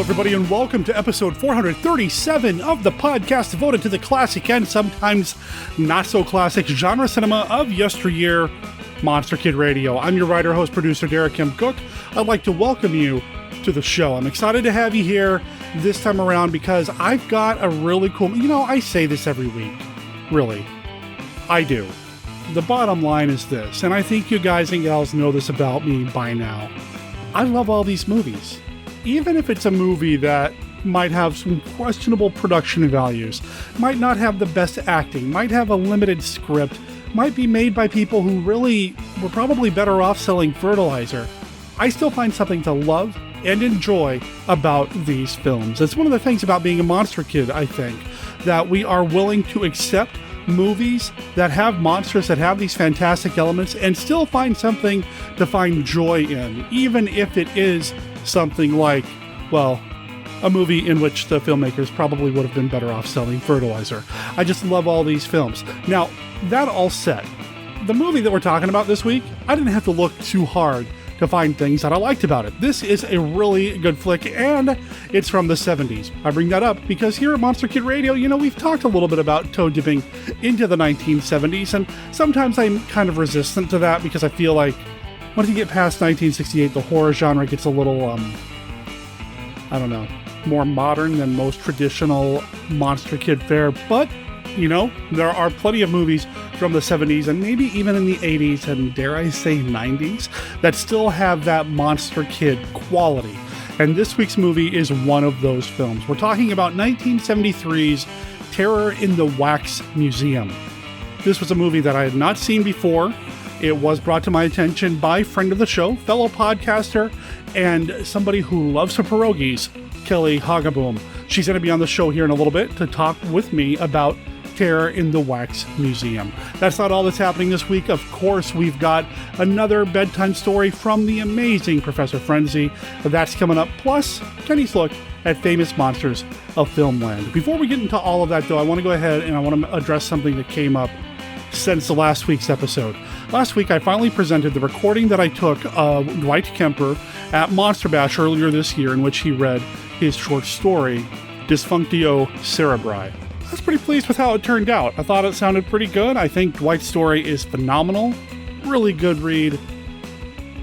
everybody, and welcome to episode 437 of the podcast devoted to the classic and sometimes not-so-classic genre cinema of yesteryear, Monster Kid Radio. I'm your writer, host, producer, Derek M. Cook. I'd like to welcome you to the show. I'm excited to have you here this time around because I've got a really cool... I say this every week. Really. I do. The bottom line is this, and I think you guys and gals know this about me by now. I love all these movies. Even if it's a movie that might have some questionable production values, might not have the best acting, might have a limited script, might be made by people who really were probably better off selling fertilizer, I still find something to love and enjoy about these films. It's one of the things about being a monster kid, I think, that we are willing to accept movies that have monsters, that have these fantastic elements, and still find something to find joy in, even if it is something like, well, a movie in which the filmmakers probably would have been better off selling fertilizer. I just love all these films. Now, that all said, the movie that we're talking about this week, I didn't have to look too hard to find things that I liked about it. This is a really good flick, and it's from the 70s. I bring that up because here at Monster Kid Radio, we've talked a little bit about toe dipping into the 1970s, and sometimes I'm kind of resistant to that because I feel like once you get past 1968, the horror genre gets a little, more modern than most traditional Monster Kid fare. But, there are plenty of movies from the 70s and maybe even in the 80s and, dare I say, 90s that still have that Monster Kid quality. And this week's movie is one of those films. We're talking about 1973's Terror in the Wax Museum. This was a movie that I had not seen before. It was brought to my attention by friend of the show, fellow podcaster, and somebody who loves her pierogies, Kelly Hogaboom. She's going to be on the show here in a little bit to talk with me about Terror in the Wax Museum. That's not all that's happening this week. Of course, we've got another bedtime story from the amazing Professor Frenzy. That's coming up. Plus, Kenny's look at Famous Monsters of Filmland. Before we get into all of that, though, I want to go ahead and I want to address something that came up since the last week's episode. Last week, I finally presented the recording that I took of Dwight Kemper at Monster Bash earlier this year, in which he read his short story, Dysfunctio Cerebri. I was pretty pleased with how it turned out. I thought it sounded pretty good. I think Dwight's story is phenomenal. Really good read.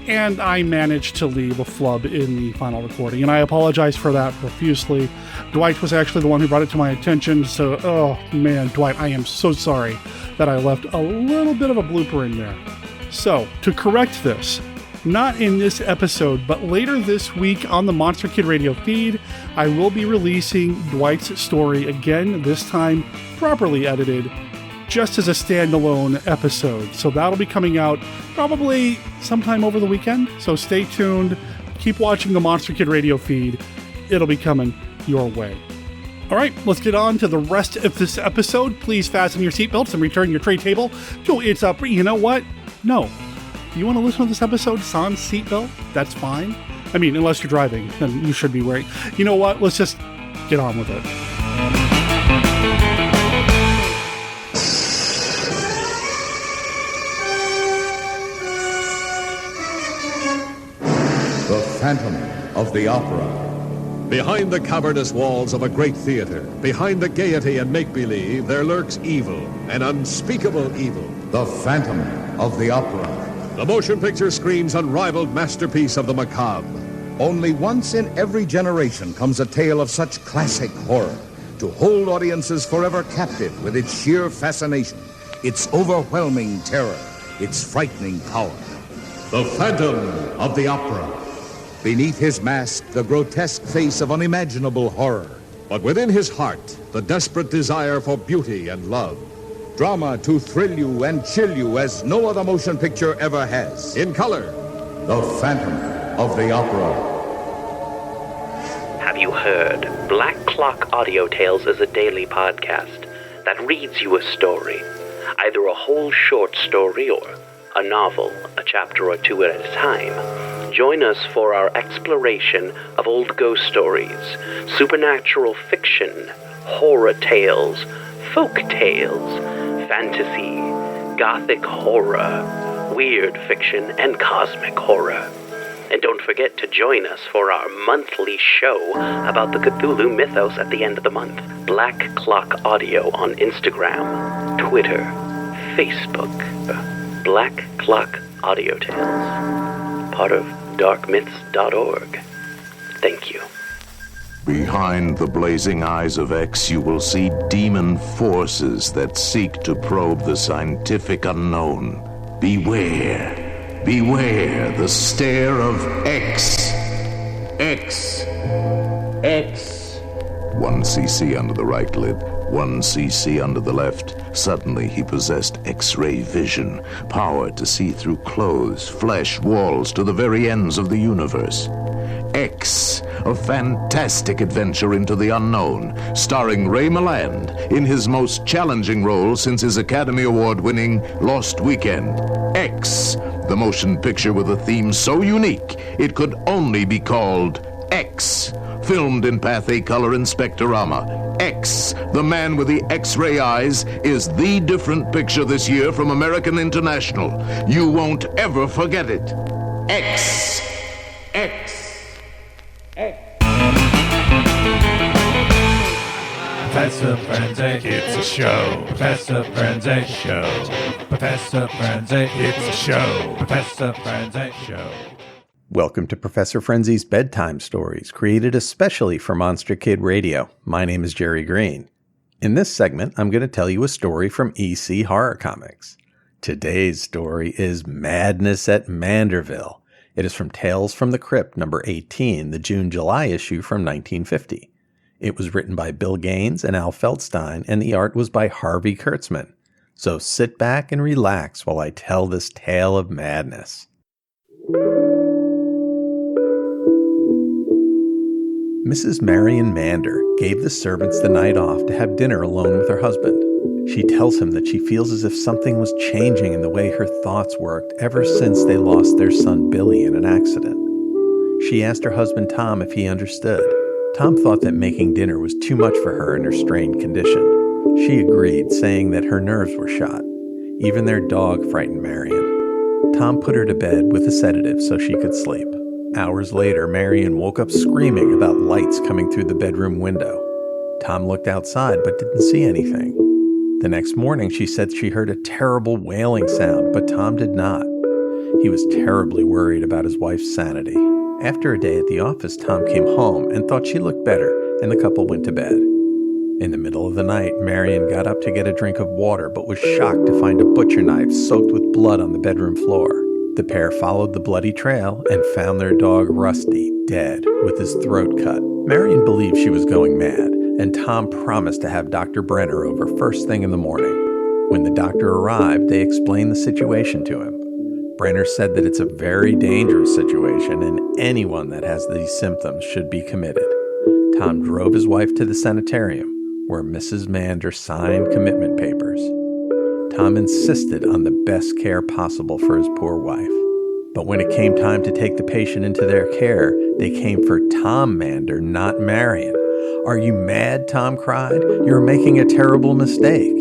And I managed to leave a flub in the final recording, and I apologize for that profusely. Dwight was actually the one who brought it to my attention, so, oh man, Dwight, I am so sorry that I left a little bit of a blooper in there. So, to correct this, not in this episode, but later this week on the Monster Kid Radio feed, I will be releasing Dwight's story again, this time properly edited, just as a standalone episode. So that'll be coming out probably sometime over the weekend. So stay tuned. Keep watching the Monster Kid Radio feed. It'll be coming your way. All right, let's get on to the rest of this episode. Please fasten your seatbelts and return your tray table to its upper. You know what? No. If you want to listen to this episode sans seatbelt, that's fine. I mean, unless you're driving, then you should be wearing. You know what? Let's just get on with it. The Phantom of the Opera. Behind the cavernous walls of a great theater, behind the gaiety and make-believe, there lurks evil, an unspeakable evil. The Phantom of the Opera. The motion picture screen's unrivaled masterpiece of the macabre. Only once in every generation comes a tale of such classic horror to hold audiences forever captive with its sheer fascination, its overwhelming terror, its frightening power. The Phantom of the Opera. Beneath his mask, the grotesque face of unimaginable horror. But within his heart, the desperate desire for beauty and love. Drama to thrill you and chill you as no other motion picture ever has. In color. The Phantom of the Opera. Have you heard? Black Clock Audio Tales is a daily podcast that reads you a story. Either a whole short story or a novel, a chapter or two at a time. Join us for our exploration of old ghost stories, supernatural fiction, horror tales, folk tales, fantasy, gothic horror, weird fiction, and cosmic horror. And don't forget to join us for our monthly show about the Cthulhu mythos at the end of the month. Black Clock Audio on Instagram, Twitter, Facebook. Black Clock Audio Tales. Part of darkmyths.org. Thank you. Behind the blazing eyes of X, you will see demon forces that seek to probe the scientific unknown. Beware. Beware the stare of X. X. X. 1 cc under the right lid, 1 cc under the left. Suddenly he possessed X-ray vision, power to see through clothes, flesh, walls to the very ends of the universe. X, a fantastic adventure into the unknown, starring Ray Milland in his most challenging role since his Academy Award-winning Lost Weekend. X, the motion picture with a theme so unique it could only be called X. Filmed in Pathé Color and Spectrorama. X, the man with the X-ray eyes, is the different picture this year from American International. You won't ever forget it. X. X. Professor Frenzy, it's a show. Professor Frenzy, show. Professor Frenzy, it's a show. Professor Frenzy, show. Welcome to Professor Frenzy's Bedtime Stories, created especially for Monster Kid Radio. My name is Jerry Green. In this segment, I'm going to tell you a story from EC Horror Comics. Today's story is Madness at Manderville. It is from Tales from the Crypt, number 18, the June-July issue from 1950. It was written by Bill Gaines and Al Feldstein, and the art was by Harvey Kurtzman. So sit back and relax while I tell this tale of madness. Mrs. Marion Mander gave the servants the night off to have dinner alone with her husband. She tells him that she feels as if something was changing in the way her thoughts worked ever since they lost their son Billy in an accident. She asked her husband Tom if he understood. Tom thought that making dinner was too much for her in her strained condition. She agreed, saying that her nerves were shot. Even their dog frightened Marion. Tom put her to bed with a sedative so she could sleep. Hours later, Marion woke up screaming about lights coming through the bedroom window. Tom looked outside but didn't see anything. The next morning, she said she heard a terrible wailing sound, but Tom did not. He was terribly worried about his wife's sanity. After a day at the office, Tom came home and thought she looked better, and the couple went to bed. In the middle of the night, Marion got up to get a drink of water, but was shocked to find a butcher knife soaked with blood on the bedroom floor. The pair followed the bloody trail and found their dog Rusty dead with his throat cut. Marion believed she was going mad, and Tom promised to have Dr. Brenner over first thing in the morning. When the doctor arrived, they explained the situation to him. Brenner said that it's a very dangerous situation and anyone that has these symptoms should be committed. Tom drove his wife to the sanitarium, where Mrs. Mander signed commitment papers. Tom insisted on the best care possible for his poor wife. But when it came time to take the patient into their care, they came for Tom Mander, not Marion. "Are you mad?" Tom cried. "You're making a terrible mistake."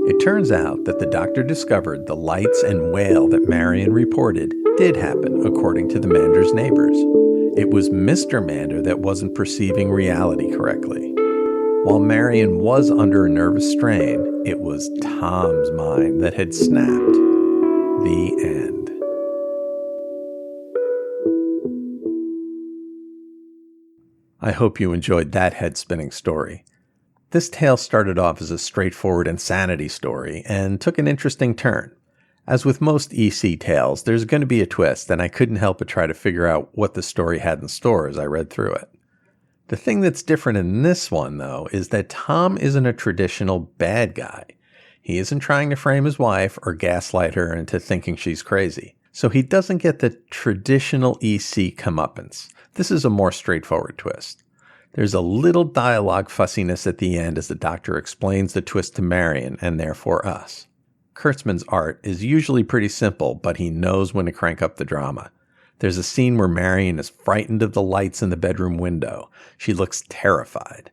It turns out that the doctor discovered the lights and wail that Marion reported did happen, according to the Mander's neighbors. It was Mr. Mander that wasn't perceiving reality correctly. While Marion was under a nervous strain, it was Tom's mind that had snapped. The end. I hope you enjoyed that head-spinning story. This tale started off as a straightforward insanity story and took an interesting turn. As with most EC tales, there's going to be a twist, and I couldn't help but try to figure out what the story had in store as I read through it. The thing that's different in this one, though, is that Tom isn't a traditional bad guy. He isn't trying to frame his wife or gaslight her into thinking she's crazy. So he doesn't get the traditional EC comeuppance. This is a more straightforward twist. There's a little dialogue fussiness at the end as the doctor explains the twist to Marion and therefore us. Kurtzman's art is usually pretty simple, but he knows when to crank up the drama. There's a scene where Marion is frightened of the lights in the bedroom window. She looks terrified.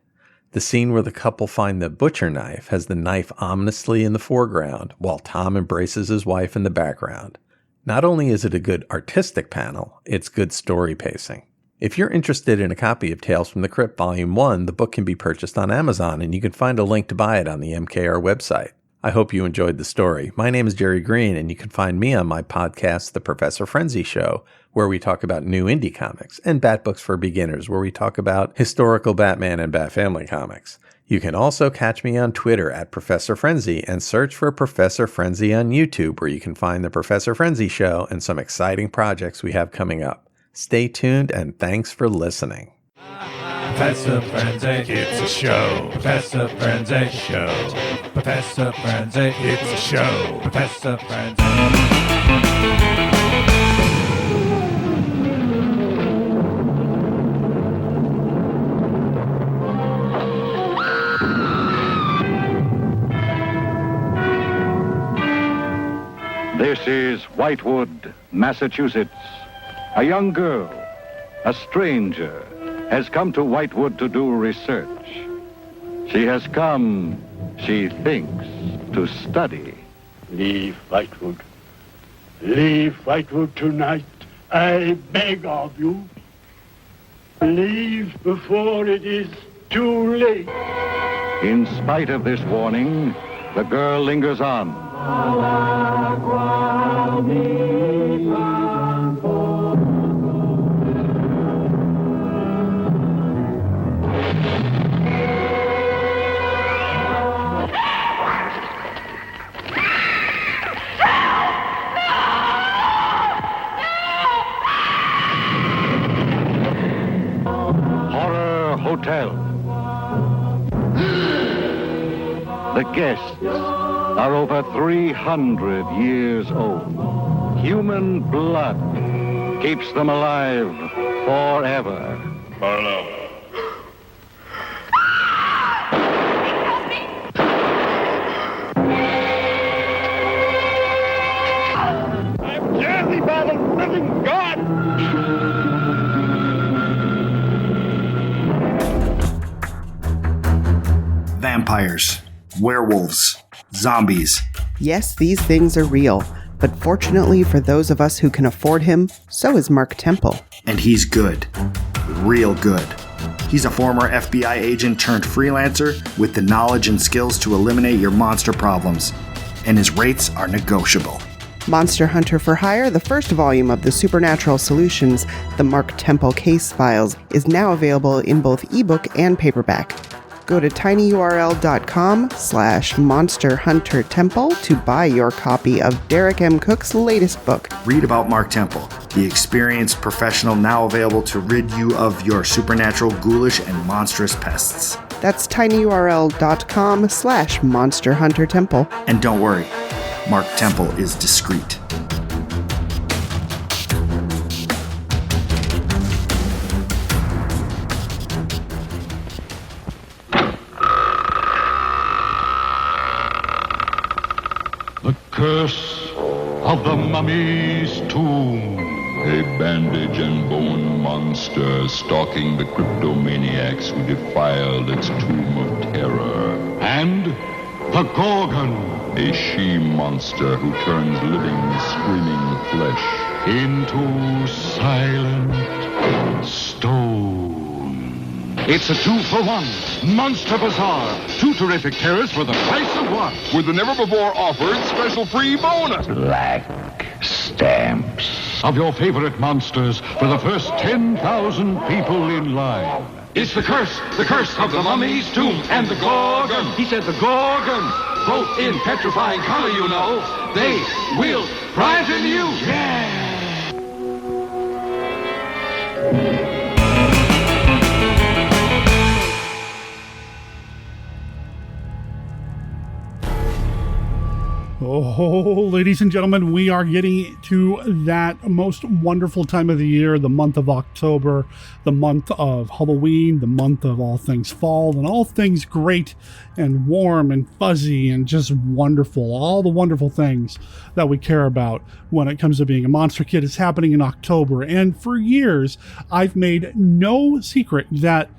The scene where the couple find the butcher knife has the knife ominously in the foreground, while Tom embraces his wife in the background. Not only is it a good artistic panel, it's good story pacing. If you're interested in a copy of Tales from the Crypt Volume 1, the book can be purchased on Amazon, and you can find a link to buy it on the MKR website. I hope you enjoyed the story. My name is Jerry Green, and you can find me on my podcast, The Professor Frenzy Show, where we talk about new indie comics, and Bat Books for Beginners, where we talk about historical Batman and Bat Family comics. You can also catch me on Twitter at Professor Frenzy and search for Professor Frenzy on YouTube, where you can find The Professor Frenzy Show and some exciting projects we have coming up. Stay tuned, and thanks for listening. Professor Frenzy, it's a show. Professor Frenzy, show. Professor Frenzy, it's a show. Professor Frenzy. This is Whitewood, Massachusetts. A young girl, a stranger, has come to Whitewood to do research. She has come, she thinks, to study. Leave Whitewood. Leave Whitewood tonight. I beg of you. Leave before it is too late. In spite of this warning, the girl lingers on. Horror Hotel. The guests are over 300 years old. Human blood keeps them alive forever. Marlowe. I'm jersey by the living God! Vampires, werewolves, zombies. Yes, these things are real, but fortunately for those of us who can afford him, so is Mark Temple. And he's good. Real good. He's a former FBI agent turned freelancer with the knowledge and skills to eliminate your monster problems. And his rates are negotiable. Monster Hunter for Hire, the first volume of the Supernatural Solutions, the Mark Temple Case Files, is now available in both ebook and paperback. Go to tinyurl.com/monsterhuntertemple to buy your copy of Derek M. Cook's latest book. Read about Mark Temple, the experienced professional now available to rid you of your supernatural, ghoulish, and monstrous pests. That's tinyurl.com/monsterhuntertemple. And don't worry, Mark Temple is discreet. The curse of the mummy's tomb. A bandage and bone monster stalking the cryptomaniacs who defiled its tomb of terror. And the Gorgon. A she-monster who turns living, screaming flesh into silent stone. It's a 2-for-1 Monster Bazaar. 2 terrific terrors for the price of 1. with the never-before-offered special free bonus. Black stamps of your favorite monsters for the first 10,000 people in line. It's the curse of the mummy's tomb and the Gorgon. He said the Gorgon, both in petrifying color, you know. They will frighten you. Yeah. Oh, ladies and gentlemen, we are getting to that most wonderful time of the year, the month of October, the month of Halloween, the month of all things fall and all things great and warm and fuzzy and just wonderful. All the wonderful things that we care about when it comes to being a monster kid is happening in October. And for years, I've made no secret that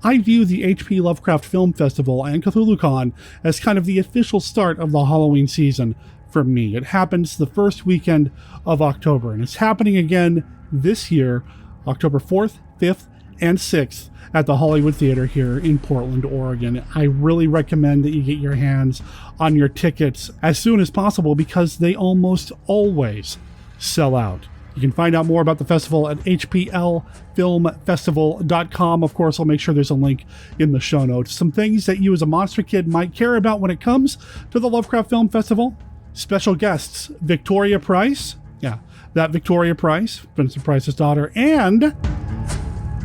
I view the H.P. Lovecraft Film Festival and CthulhuCon as kind of the official start of the Halloween season for me. It happens the first weekend of October, and it's happening again this year, October 4th, 5th, and 6th at the Hollywood Theater here in Portland, Oregon. I really recommend that you get your hands on your tickets as soon as possible because they almost always sell out. You can find out more about the festival at hplfilmfestival.com. Of course, I'll make sure there's a link in the show notes. Some things that you as a monster kid might care about when it comes to the Lovecraft Film Festival. Special guests, Victoria Price. Yeah, that Victoria Price, Vincent Price's daughter, and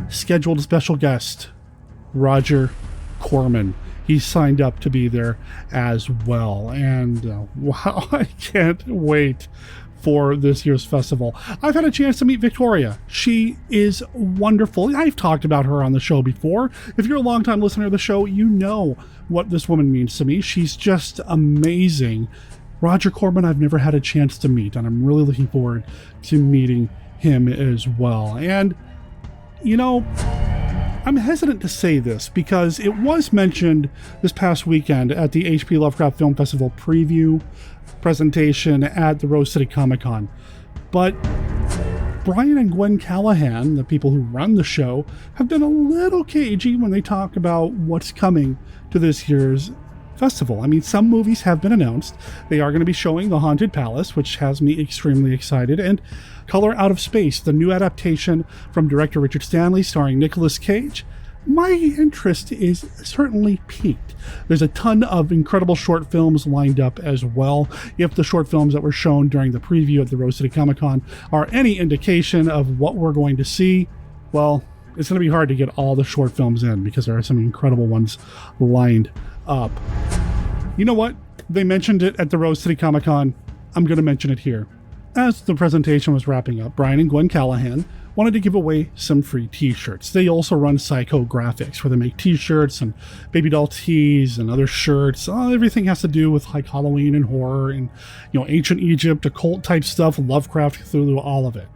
scheduled special guest, Roger Corman. He's signed up to be there as well. And wow, I can't wait for this year's festival. I've had a chance to meet Victoria. She is wonderful. I've talked about her on the show before. If you're a longtime listener of the show, you know what this woman means to me. She's just amazing. Roger Corman, I've never had a chance to meet, and I'm really looking forward to meeting him as well. And, you know, I'm hesitant to say this because it was mentioned this past weekend at the HP Lovecraft Film Festival preview presentation at the Rose City Comic Con. But Brian and Gwen Callahan, the people who run the show, have been a little cagey when they talk about what's coming to this year's festival. I mean, some movies have been announced. They are going to be showing The Haunted Palace, which has me extremely excited, and Color Out of Space, the new adaptation from director Richard Stanley starring Nicolas Cage. My interest is certainly piqued. There's a ton of incredible short films lined up as well. If the short films that were shown during the preview at the Rose City Comic Con are any indication of what we're going to see, well, it's going to be hard to get all the short films in because there are some incredible ones lined up. You know what? They mentioned it at the Rose City Comic Con. I'm going to mention it here. As the presentation was wrapping up, Brian and Gwen Callahan wanted to give away some free t-shirts. They also run Psycho Graphics, where they make t-shirts and baby doll tees and other shirts. Everything has to do with like Halloween and horror and, you know, ancient Egypt, occult type stuff, Lovecraft, Cthulhu, all of it.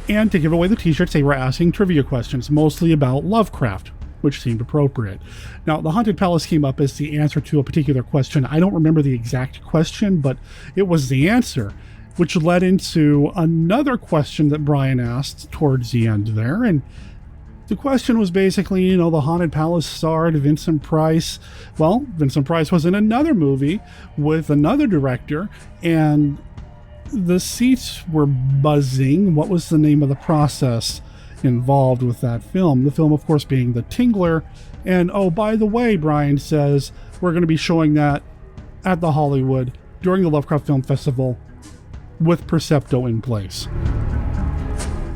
And to give away the t-shirts, they were asking trivia questions, mostly about Lovecraft, which seemed appropriate. Now, the Haunted Palace came up as the answer to a particular question. I don't remember the exact question, but it was the answer, which led into another question that Brian asked towards the end there. And the question was basically, you know, the Haunted Palace starred Vincent Price. Well, Vincent Price was in another movie with another director, and the seats were buzzing. What was the name of the process involved with that film? The film, of course, being The Tingler. And, oh, by the way, Brian says, we're going to be showing that at the Hollywood during the Lovecraft Film Festival with Percepto in place.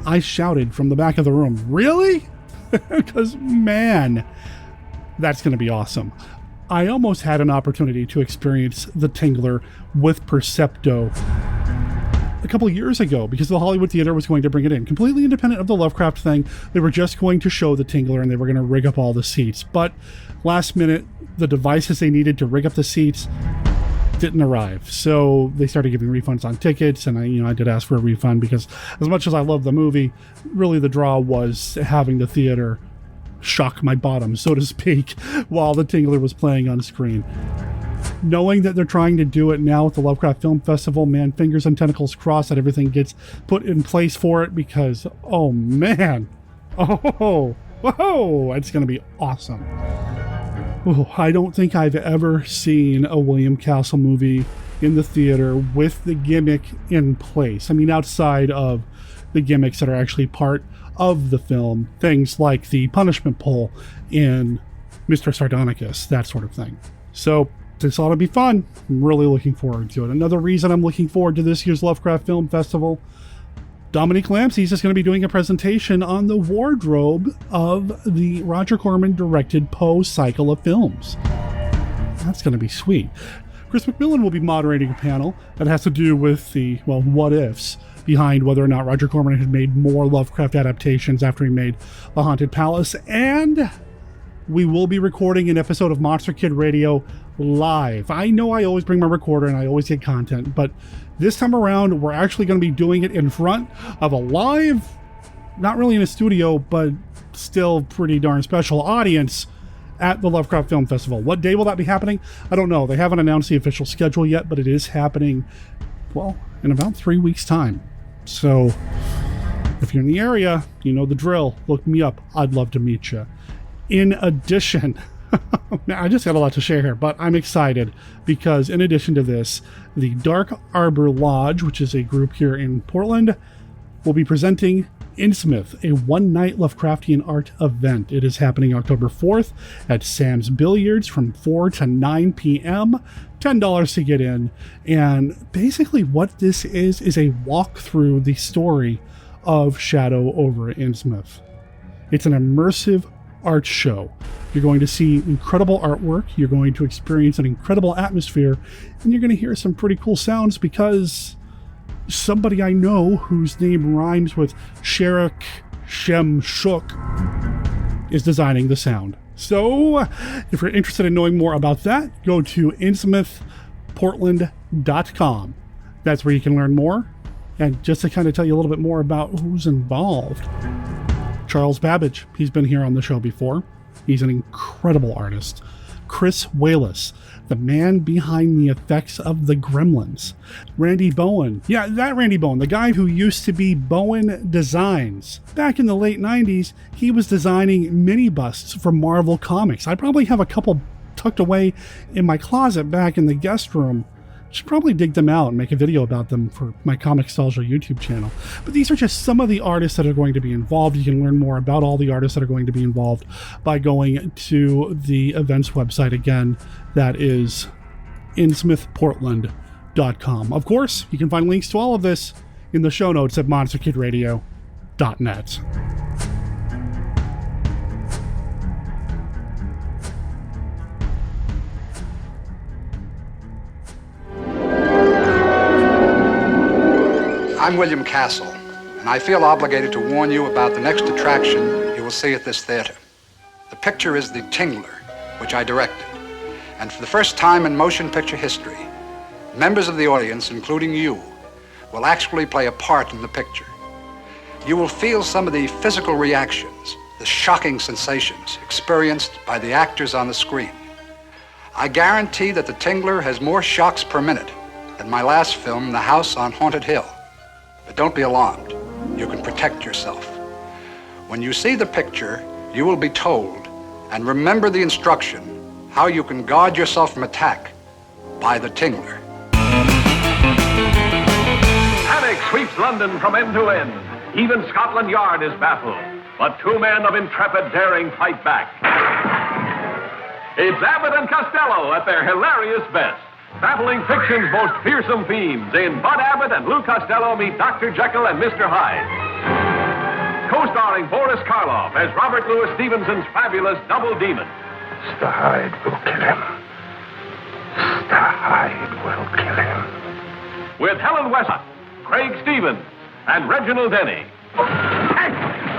I shouted from the back of the room, really? Because, man, that's going to be awesome. I almost had an opportunity to experience The Tingler with Percepto a couple years ago because the Hollywood Theater was going to bring it in. Completely independent of the Lovecraft thing, they were just going to show The Tingler and they were going to rig up all the seats. But last minute, the devices they needed to rig up the seats didn't arrive, so they started giving refunds on tickets, and I did ask for a refund because as much as I love the movie, really the draw was having the theater shock my bottom, so to speak, while The Tingler was playing on screen. Knowing that they're trying to do it now with the Lovecraft Film Festival, man, fingers and tentacles crossed that everything gets put in place for it because, oh man, oh, whoa, it's going to be awesome. Oh, I don't think I've ever seen a William Castle movie in the theater with the gimmick in place. I mean, outside of the gimmicks that are actually part of the film, things like the punishment pole in Mr. Sardonicus, that sort of thing. So this ought to be fun. I'm really looking forward to it. Another reason I'm looking forward to this year's Lovecraft Film Festival, Dominique Lampsey is going to be doing a presentation on the wardrobe of the Roger Corman directed Poe cycle of films. That's going to be sweet. Chris McMillan will be moderating a panel that has to do with the, well, what ifs behind whether or not Roger Corman had made more Lovecraft adaptations after he made The Haunted Palace. And we will be recording an episode of Monster Kid Radio live. I know I always bring my recorder and I always get content, but this time around, we're actually going to be doing it in front of a live, not really in a studio, but still pretty darn special audience at the Lovecraft Film Festival. What day will that be happening? I don't know. They haven't announced the official schedule yet, but it is happening, well, in about 3 weeks' time. So if you're in the area, you know the drill. Look me up. I'd love to meet you. In addition, I just got a lot to share here, but I'm excited because in addition to this, the Dark Arbor Lodge, which is a group here in Portland, will be presenting Innsmouth, a one-night Lovecraftian art event. It is happening October 4th at Sam's Billiards from 4 to 9 p.m., $10 to get in. And basically what this is a walk through the story of Shadow over Innsmouth. It's an immersive art show. You're going to see incredible artwork, you're going to experience an incredible atmosphere, and you're going to hear some pretty cool sounds because somebody I know whose name rhymes with Sherrick Shem Shook is designing the sound. So if you're interested in knowing more about that, go to innsmouthportland.com. That's where you can learn more. And just to kind of tell you a little bit more about who's involved, Charles Babbage, he's been here on the show before. He's an incredible artist. Chris Wallace, the man behind the effects of the Gremlins. Randy Bowen, yeah, that Randy Bowen, the guy who used to be Bowen Designs. Back in the late 90s, he was designing mini busts for Marvel Comics. I probably have a couple tucked away in my closet back in the guest room. Should probably dig them out and make a video about them for my Comicstalgia YouTube channel. But these are just some of the artists that are going to be involved. You can learn more about all the artists that are going to be involved by going to the events website again. That is innsmouthportland.com. Of course, you can find links to all of this in the show notes at monsterkidradio.net. I'm William Castle, and I feel obligated to warn you about the next attraction you will see at this theater. The picture is The Tingler, which I directed. And for the first time in motion picture history, members of the audience, including you, will actually play a part in the picture. You will feel some of the physical reactions, the shocking sensations experienced by the actors on the screen. I guarantee that The Tingler has more shocks per minute than my last film, The House on Haunted Hill. But don't be alarmed. You can protect yourself. When you see the picture, you will be told, and remember the instruction, how you can guard yourself from attack by The Tingler. Panic sweeps London from end to end. Even Scotland Yard is baffled. But two men of intrepid daring fight back. It's Abbott and Costello at their hilarious best. Battling fiction's most fearsome fiends in Bud Abbott and Lou Costello meet Dr. Jekyll and Mr. Hyde. Co-starring Boris Karloff as Robert Louis Stevenson's fabulous double demon. Mr. Hyde will kill him. Mr. Hyde will kill him. With Helen Westcott, Craig Stevens, and Reginald Denny. Hey,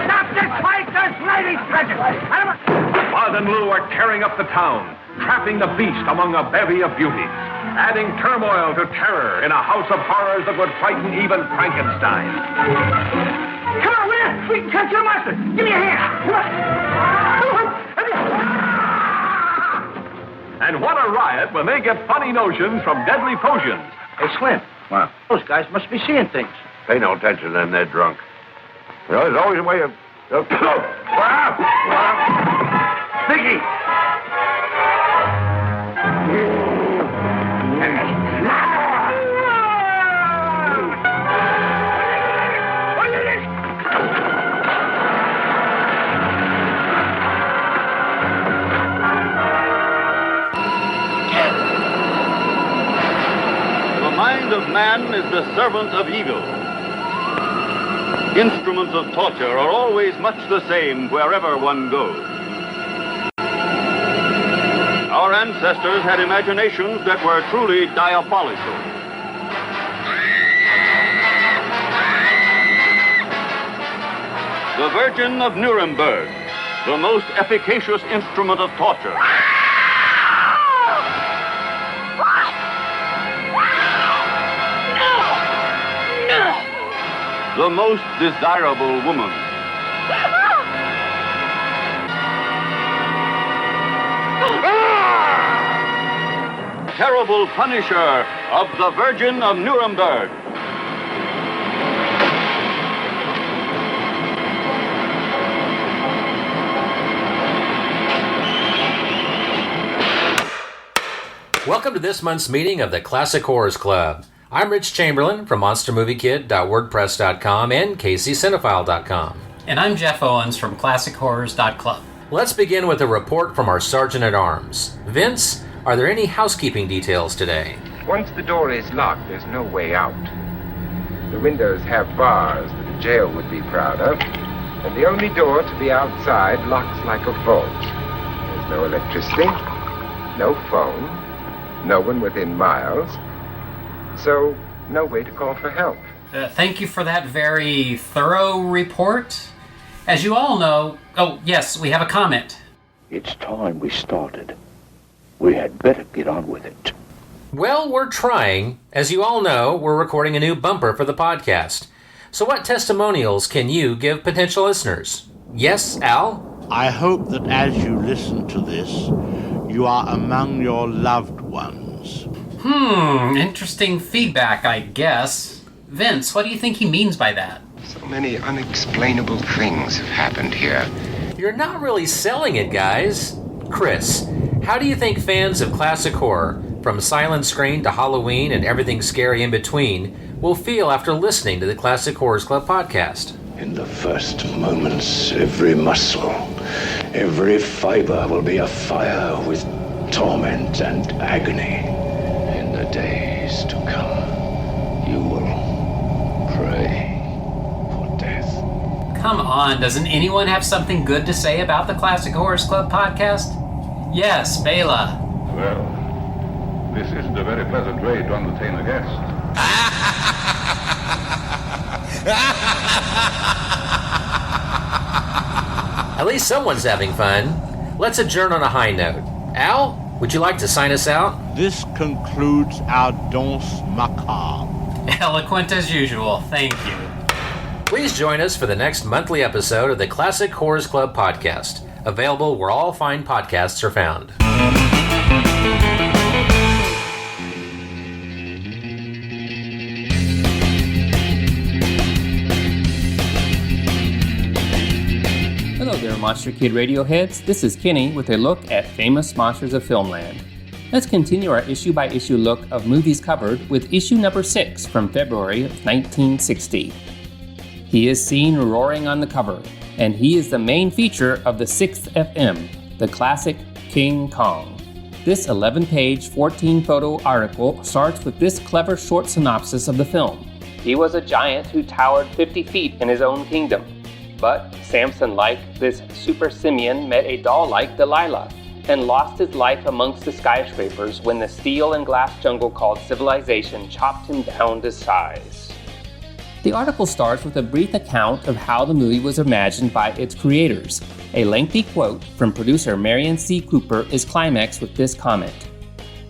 stop this fight! There's ladies present! Bud and Lou are tearing up the town, trapping the beast among a bevy of beauties, adding turmoil to terror in a house of horrors that would frighten even Frankenstein. Come on, Will! We can catch your monster! Give me a hand! Come on! And what a riot when they get funny notions from deadly potions. Hey, Slim. What? Those guys must be seeing things. Pay no attention to them, they're drunk. You know, there's always a way of... Mickey! The mind of man is the servant of evil. Instruments of torture are always much the same wherever one goes. Our ancestors had imaginations that were truly diabolical. The Virgin of Nuremberg, the most efficacious instrument of torture. The most desirable woman. Terrible Punisher of the Virgin of Nuremberg. Welcome to this month's meeting of the Classic Horrors Club. I'm Rich Chamberlain from MonsterMovieKid.wordpress.com and KCCinephile.com. And I'm Jeff Owens from ClassicHorrors.club. Let's begin with a report from our Sergeant-at-Arms. Vince, are there any housekeeping details today? Once the door is locked, there's no way out. The windows have bars that a jail would be proud of, and the only door to the outside locks like a vault. There's no electricity, no phone, no one within miles, so no way to call for help. Thank you for that very thorough report. As you all know... Oh, yes, we have a comment. It's time we started. We had better get on with it. Well, we're trying. As you all know, we're recording a new bumper for the podcast. So what testimonials can you give potential listeners? Yes, Al? I hope that as you listen to this, you are among your loved ones. Interesting feedback, I guess. Vince, what do you think he means by that? So many unexplainable things have happened here. You're not really selling it, guys. Chris, how do you think fans of classic horror, from Silent Screen to Halloween and everything scary in between, will feel after listening to the Classic Horrors Club podcast? In the first moments, every muscle, every fiber will be afire with torment and agony. In the days to come, you will pray for death. Come on, doesn't anyone have something good to say about the Classic Horrors Club podcast? Yes, Bela. Well, this isn't a very pleasant way to entertain a guest. At least someone's having fun. Let's adjourn on a high note. Al, would you like to sign us out? This concludes our Danse Macabre. Eloquent as usual, thank you. Please join us for the next monthly episode of the Classic Horrors Club podcast, available where all fine podcasts are found. Hello there, Monster Kid Radio heads. This is Kenny with a look at Famous Monsters of Filmland. Let's continue our issue-by-issue look of movies covered with issue number 6 from February of 1960. He is seen roaring on the cover, and he is the main feature of the 6th FM, the classic King Kong. This 11-page, 14-photo article starts with this clever short synopsis of the film. He was a giant who towered 50 feet in his own kingdom. But Samson-like this super simian met a doll-like Delilah and lost his life amongst the skyscrapers when the steel and glass jungle called civilization chopped him down to size. The article starts with a brief account of how the movie was imagined by its creators. A lengthy quote from producer Marion C. Cooper is climaxed with this comment.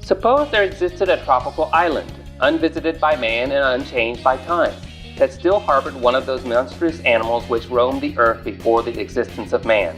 Suppose there existed a tropical island, unvisited by man and unchanged by time, that still harbored one of those monstrous animals which roamed the earth before the existence of man.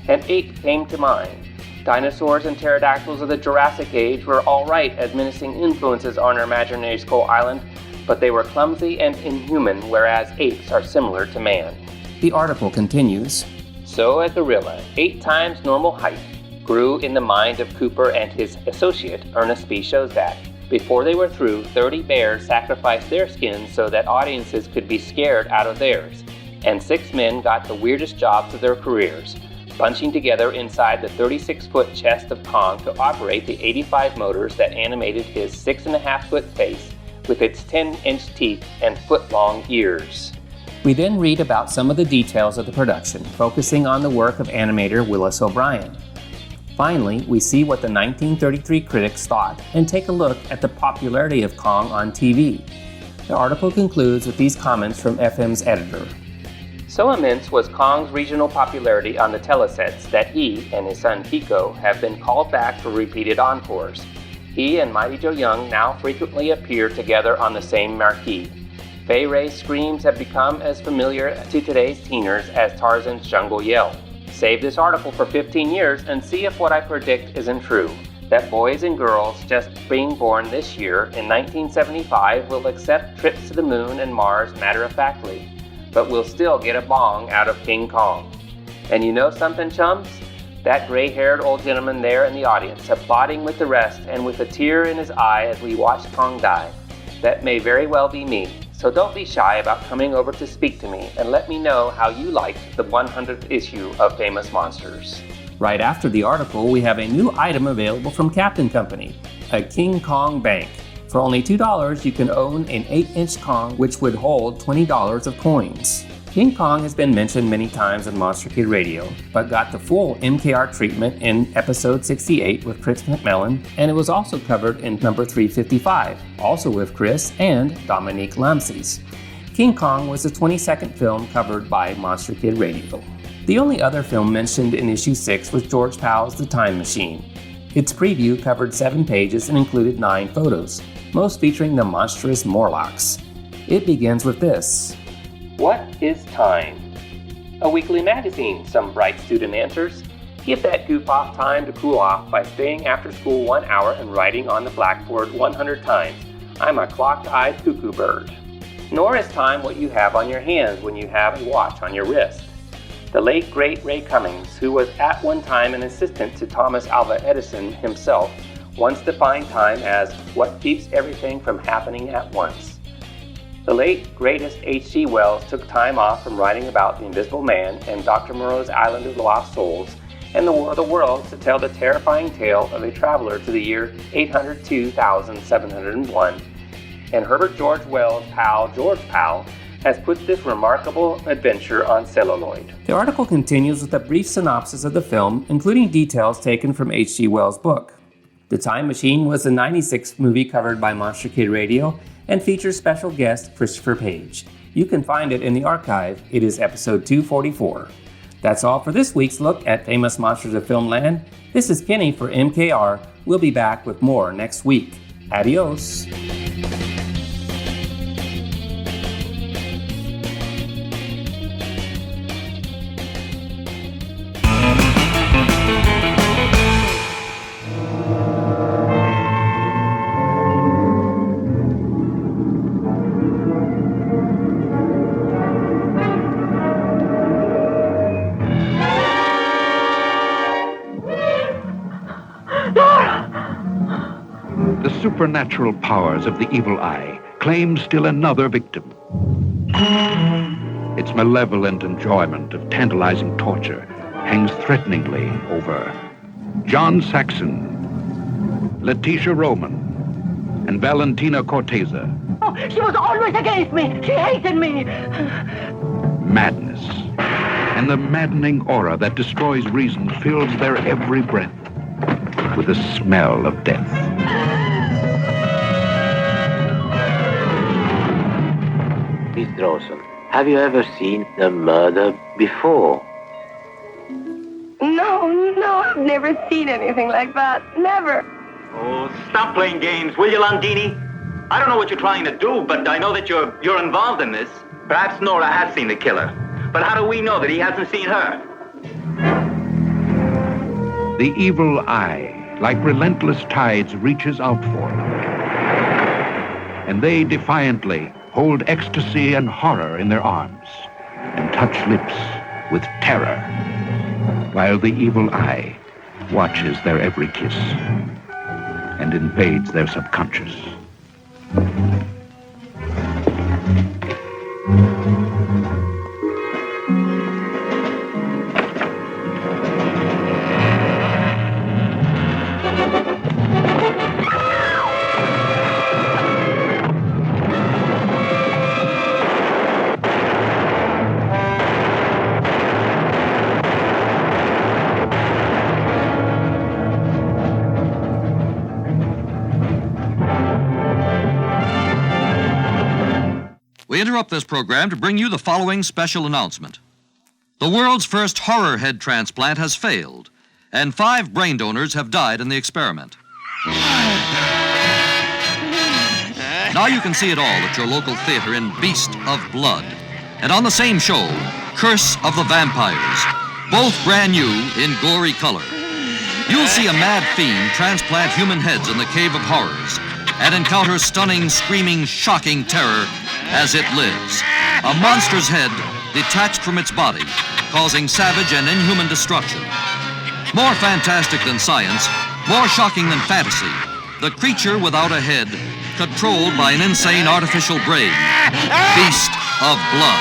An ape came to mind. Dinosaurs and pterodactyls of the Jurassic Age were all right as menacing influences on our imaginary Skull Island, but they were clumsy and inhuman, whereas apes are similar to man. The article continues. So a gorilla, 8 times normal height, grew in the mind of Cooper and his associate, Ernest B. Shozak. Before they were through, 30 bears sacrificed their skins so that audiences could be scared out of theirs, and 6 men got the weirdest jobs of their careers, bunching together inside the 36-foot chest of Kong to operate the 85 motors that animated his 6.5-foot face with its 10-inch teeth and foot-long ears. We then read about some of the details of the production, focusing on the work of animator Willis O'Brien. Finally, we see what the 1933 critics thought and take a look at the popularity of Kong on TV. The article concludes with these comments from FM's editor. So immense was Kong's regional popularity on the telesets that he and his son Pico have been called back for repeated encores. He and Mighty Joe Young now frequently appear together on the same marquee. Fay Wray's screams have become as familiar to today's teeners as Tarzan's jungle yell. Save this article for 15 years and see if what I predict isn't true. That boys and girls just being born this year in 1975 will accept trips to the moon and Mars matter-of-factly, but will still get a bong out of King Kong. And you know something, chums? That gray-haired old gentleman there in the audience, applauding with the rest and with a tear in his eye as we watch Kong die. That may very well be me. So don't be shy about coming over to speak to me and let me know how you liked the 100th issue of Famous Monsters. Right after the article, we have a new item available from Captain Company, a King Kong bank. For only $2, you can own an 8-inch Kong, which would hold $20 of coins. King Kong has been mentioned many times on Monster Kid Radio, but got the full MKR treatment in episode 68 with Chris McMillan, and it was also covered in number 355, also with Chris and Dominique Lamses. King Kong was the 22nd film covered by Monster Kid Radio. The only other film mentioned in issue 6 was George Powell's The Time Machine. Its preview covered 7 pages and included 9 photos, most featuring the monstrous Morlocks. It begins with this. What is time? A weekly magazine, some bright student answers. Give that goof-off time to cool off by staying after school 1 hour and writing on the blackboard 100 times. I'm a clocked-eyed cuckoo bird. Nor is time what you have on your hands when you have a watch on your wrist. The late, great Ray Cummings, who was at one time an assistant to Thomas Alva Edison himself, once defined time as what keeps everything from happening at once. The late, greatest H.G. Wells took time off from writing about the Invisible Man and Dr. Moreau's Island of the Lost Souls and the War of the Worlds to tell the terrifying tale of a traveler to the year 802,701. And Herbert George Wells' pal, George Powell, has put this remarkable adventure on celluloid. The article continues with a brief synopsis of the film, including details taken from H.G. Wells' book. The Time Machine was the 96th movie covered by Monster Kid Radio and features special guest Christopher Page. You can find it in the archive. It is episode 244. That's all for this week's look at Famous Monsters of Filmland. This is Kenny for MKR. We'll be back with more next week. Adios. Supernatural powers of the evil eye claim still another victim. Its malevolent enjoyment of tantalizing torture hangs threateningly over John Saxon, Letitia Roman, and Valentina Corteza. Oh, she was always against me. She hated me. Madness and the maddening aura that destroys reason fills their every breath with the smell of death. Miss Dawson, have you ever seen a murder before? No, I've never seen anything like that. Never. Oh, stop playing games, will you, Landini? I don't know what you're trying to do, but I know that you're involved in this. Perhaps Nora has seen the killer. But how do we know that he hasn't seen her? The evil eye, like relentless tides, reaches out for them. And they defiantly hold ecstasy and horror in their arms and touch lips with terror, while the evil eye watches their every kiss and invades their subconscious. We interrupt this program to bring you the following special announcement. The world's first horror head transplant has failed, and 5 brain donors have died in the experiment. Now you can see it all at your local theater in Beast of Blood. And on the same show, Curse of the Vampires. both brand new in gory color. You'll see a mad fiend transplant human heads in the Cave of Horrors and encounter stunning, screaming, shocking terror as it lives. A monster's head detached from its body, causing savage and inhuman destruction. More fantastic than science, more shocking than fantasy, the creature without a head, controlled by an insane artificial brain. Beast of Blood.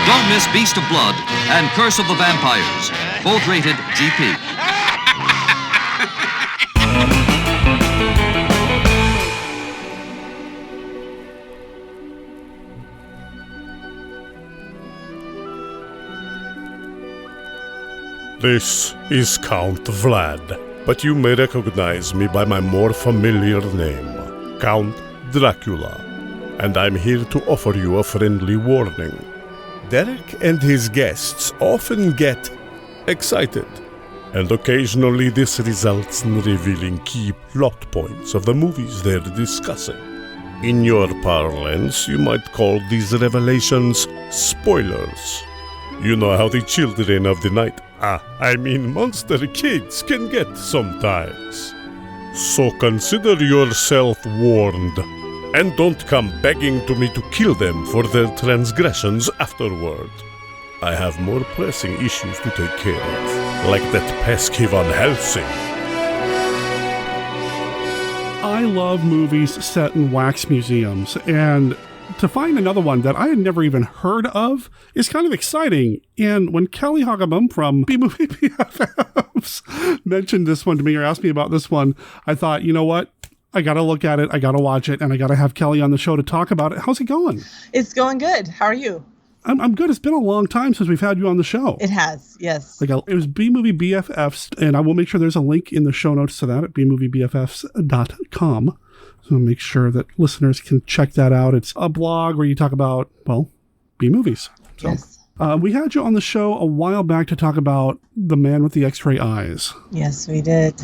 Don't miss Beast of Blood and Curse of the Vampires, both rated GP. This is Count Vlad, but you may recognize me by my more familiar name, Count Dracula, and I'm here to offer you a friendly warning. Derek and his guests often get excited, and occasionally this results in revealing key plot points of the movies they're discussing. In your parlance, you might call these revelations spoilers. You know how the children of the night, monster kids, can get sometimes. So consider yourself warned, and don't come begging to me to kill them for their transgressions afterward. I have more pressing issues to take care of, like that pesky Van Helsing. I love movies set in wax museums, and to find another one that I had never even heard of is kind of exciting. And when Kelly Hogaboom from B-Movie BFFs mentioned this one to me or asked me about this one, I thought, you know what? I got to look at it, I got to watch it, and I got to have Kelly on the show to talk about it. How's it going? It's going good. How are you? I'm good. It's been a long time since we've had you on the show. It has, yes. It was B-Movie BFFs, and I will make sure there's a link in the show notes to that at bmoviebffs.com. So make sure that listeners can check that out. It's a blog where you talk about, well, B-movies. So, yes. We had you on the show a while back to talk about The Man with the X-Ray Eyes. Yes, we did.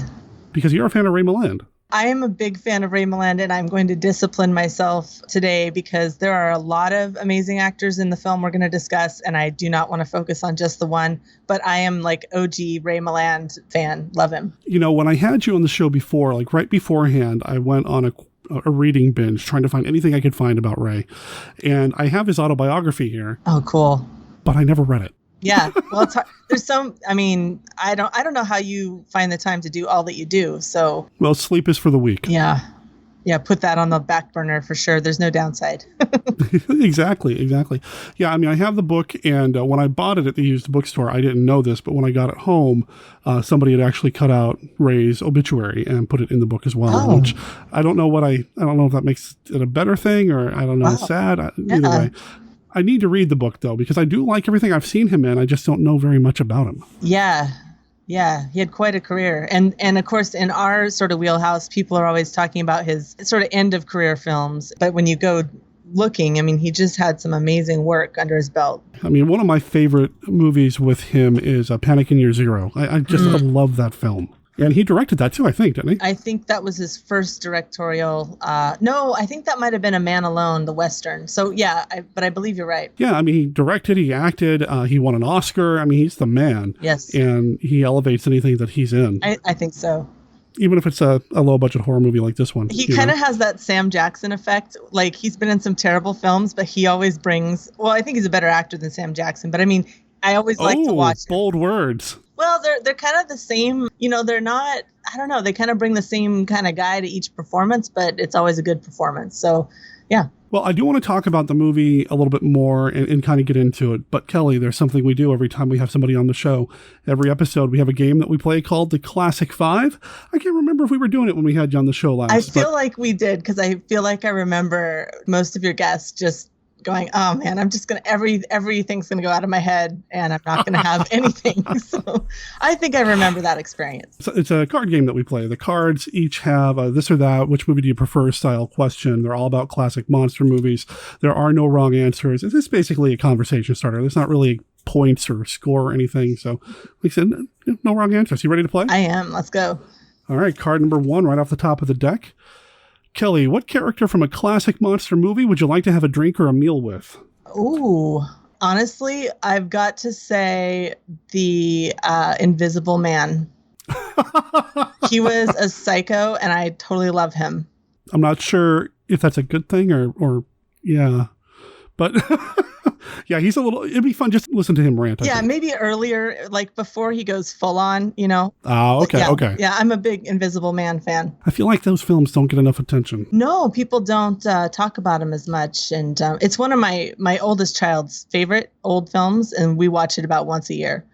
Because you're a fan of Ray Milland. I am a big fan of Ray Milland, and I'm going to discipline myself today because there are a lot of amazing actors in the film we're going to discuss, and I do not want to focus on just the one, but I am like OG Ray Milland fan. Love him. You know, when I had you on the show before, like right beforehand, I went on a reading binge trying to find anything I could find about Ray. And I have his autobiography here. Oh, cool. But I never read it. Yeah. Well, it's hard. There's some, I mean, I don't know how you find the time to do all that you do. So, well, sleep is for the weak. Yeah. Yeah. Put that on the back burner for sure. There's no downside. Exactly. Yeah. I mean, I have the book, and when I bought it at the used bookstore, I didn't know this, but when I got it home, somebody had actually cut out Ray's obituary and put it in the book as well, which I don't know I don't know if that makes it a better thing, or I don't know, it's sad. Either way. I need to read the book, though, because I do like everything I've seen him in. I just don't know very much about him. Yeah. Yeah. He had quite a career. And of course, in our sort of wheelhouse, people are always talking about his sort of end of career films. But when you go looking, I mean, he just had some amazing work under his belt. I mean, one of my favorite movies with him is Panic in Year Zero. I just love that film. And he directed that too, I think, didn't he? I think that was his first directorial. No, I think that might have been A Man Alone, the Western. So, yeah, but I believe you're right. Yeah, I mean, he directed, he acted, he won an Oscar. I mean, he's the man. Yes. And he elevates anything that he's in. I think so. Even if it's a low-budget horror movie like this one. He kind of has that Sam Jackson effect. Like, he's been in some terrible films, but he always brings... Well, I think he's a better actor than Sam Jackson, but I mean, I always like to watch him. Bold words. Well, they're kind of the same, they're not, I don't know, they kind of bring the same kind of guy to each performance, but it's always a good performance. So, yeah. Well, I do want to talk about the movie a little bit more and kind of get into it. But Kelly, there's something we do every time we have somebody on the show. Every episode, we have a game that we play called the Classic Five. I can't remember if we were doing it when we had you on the show last. I feel like we did, because I feel like I remember most of your guests just going, oh man, I'm just everything's gonna go out of my head, and I'm not gonna have anything. So I think I remember that experience. So it's a card game that we play. The cards each have a this or that, which movie do you prefer style question. They're all about classic monster movies. There are no wrong answers. It's basically a conversation starter. There's not really points or score or anything. So like I said, no wrong answers. You ready to play? I am. Let's go. All right, card number 1 right off the top of the deck. Kelly, what character from a classic monster movie would you like to have a drink or a meal with? Ooh, Honestly, I've got to say the Invisible Man. He was a psycho, and I totally love him. I'm not sure if that's a good thing or yeah. But yeah, he's a little, it'd be fun just to listen to him rant. Yeah, maybe earlier, like before he goes full on, you know. Oh, okay, yeah, okay. Yeah, I'm a big Invisible Man fan. I feel like those films don't get enough attention. No, people don't talk about him as much. And it's one of my oldest child's favorite old films, and we watch it about once a year.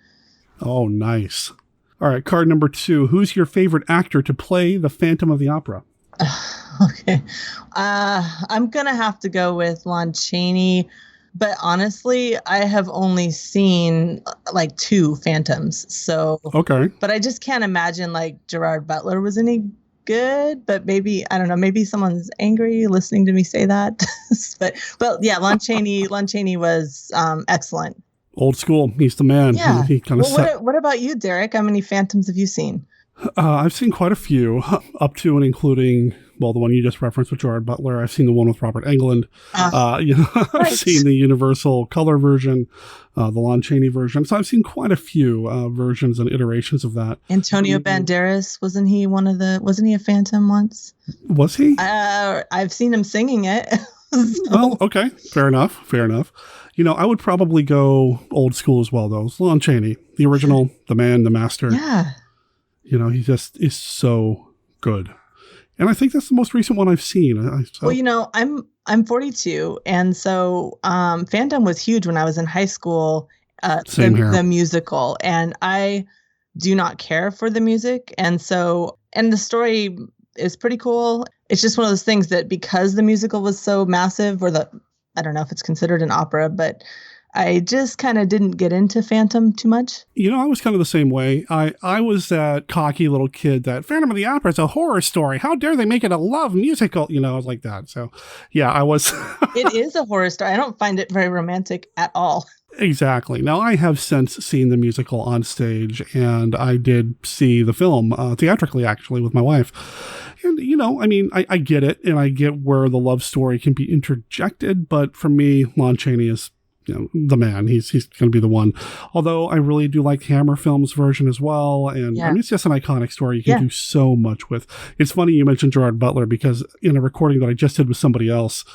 Oh, nice. All right, card number 2. Who's your favorite actor to play the Phantom of the Opera? Okay. I'm going to have to go with Lon Chaney. But honestly, I have only seen like 2 Phantoms. So, okay. But I just can't imagine like Gerard Butler was any good. But maybe, I don't know, maybe someone's angry listening to me say that. but yeah, Lon Chaney was excellent. Old school. He's the man. Yeah. He kind of what about you, Derek? How many Phantoms have you seen? I've seen quite a few, up to and including, well, the one you just referenced with Gerard Butler. I've seen the one with Robert Englund. Right. I've seen the Universal color version, the Lon Chaney version. So I've seen quite a few versions and iterations of that. Antonio Banderas, wasn't he a Phantom once? Was he? I've seen him singing it. Well, okay. Fair enough. You know, I would probably go old school as well, though. It's Lon Chaney, the original, the man, the master. Yeah. You know, he just is so good. And I think that's the most recent one I've seen. Well, you know, I'm 42, and so Phantom was huge when I was in high school. Same here. The musical, and I do not care for the music, and the story is pretty cool. It's just one of those things that because the musical was so massive, I don't know if it's considered an opera, but I just kind of didn't get into Phantom too much. You know, I was kind of the same way. I was that cocky little kid that Phantom of the Opera is a horror story. How dare they make it a love musical? You know, I was like that. So, yeah, I was. It is a horror story. I don't find it very romantic at all. Exactly. Now, I have since seen the musical on stage, and I did see the film theatrically, actually, with my wife. And, you know, I mean, I get it, and I get where the love story can be interjected, but for me, Lon Chaney is, you know, the man. He's going to be the one. Although I really do like Hammer Film's version as well. And I mean, it's just an iconic story you can do so much with. It's funny you mentioned Gerard Butler, because in a recording that I just did with somebody else,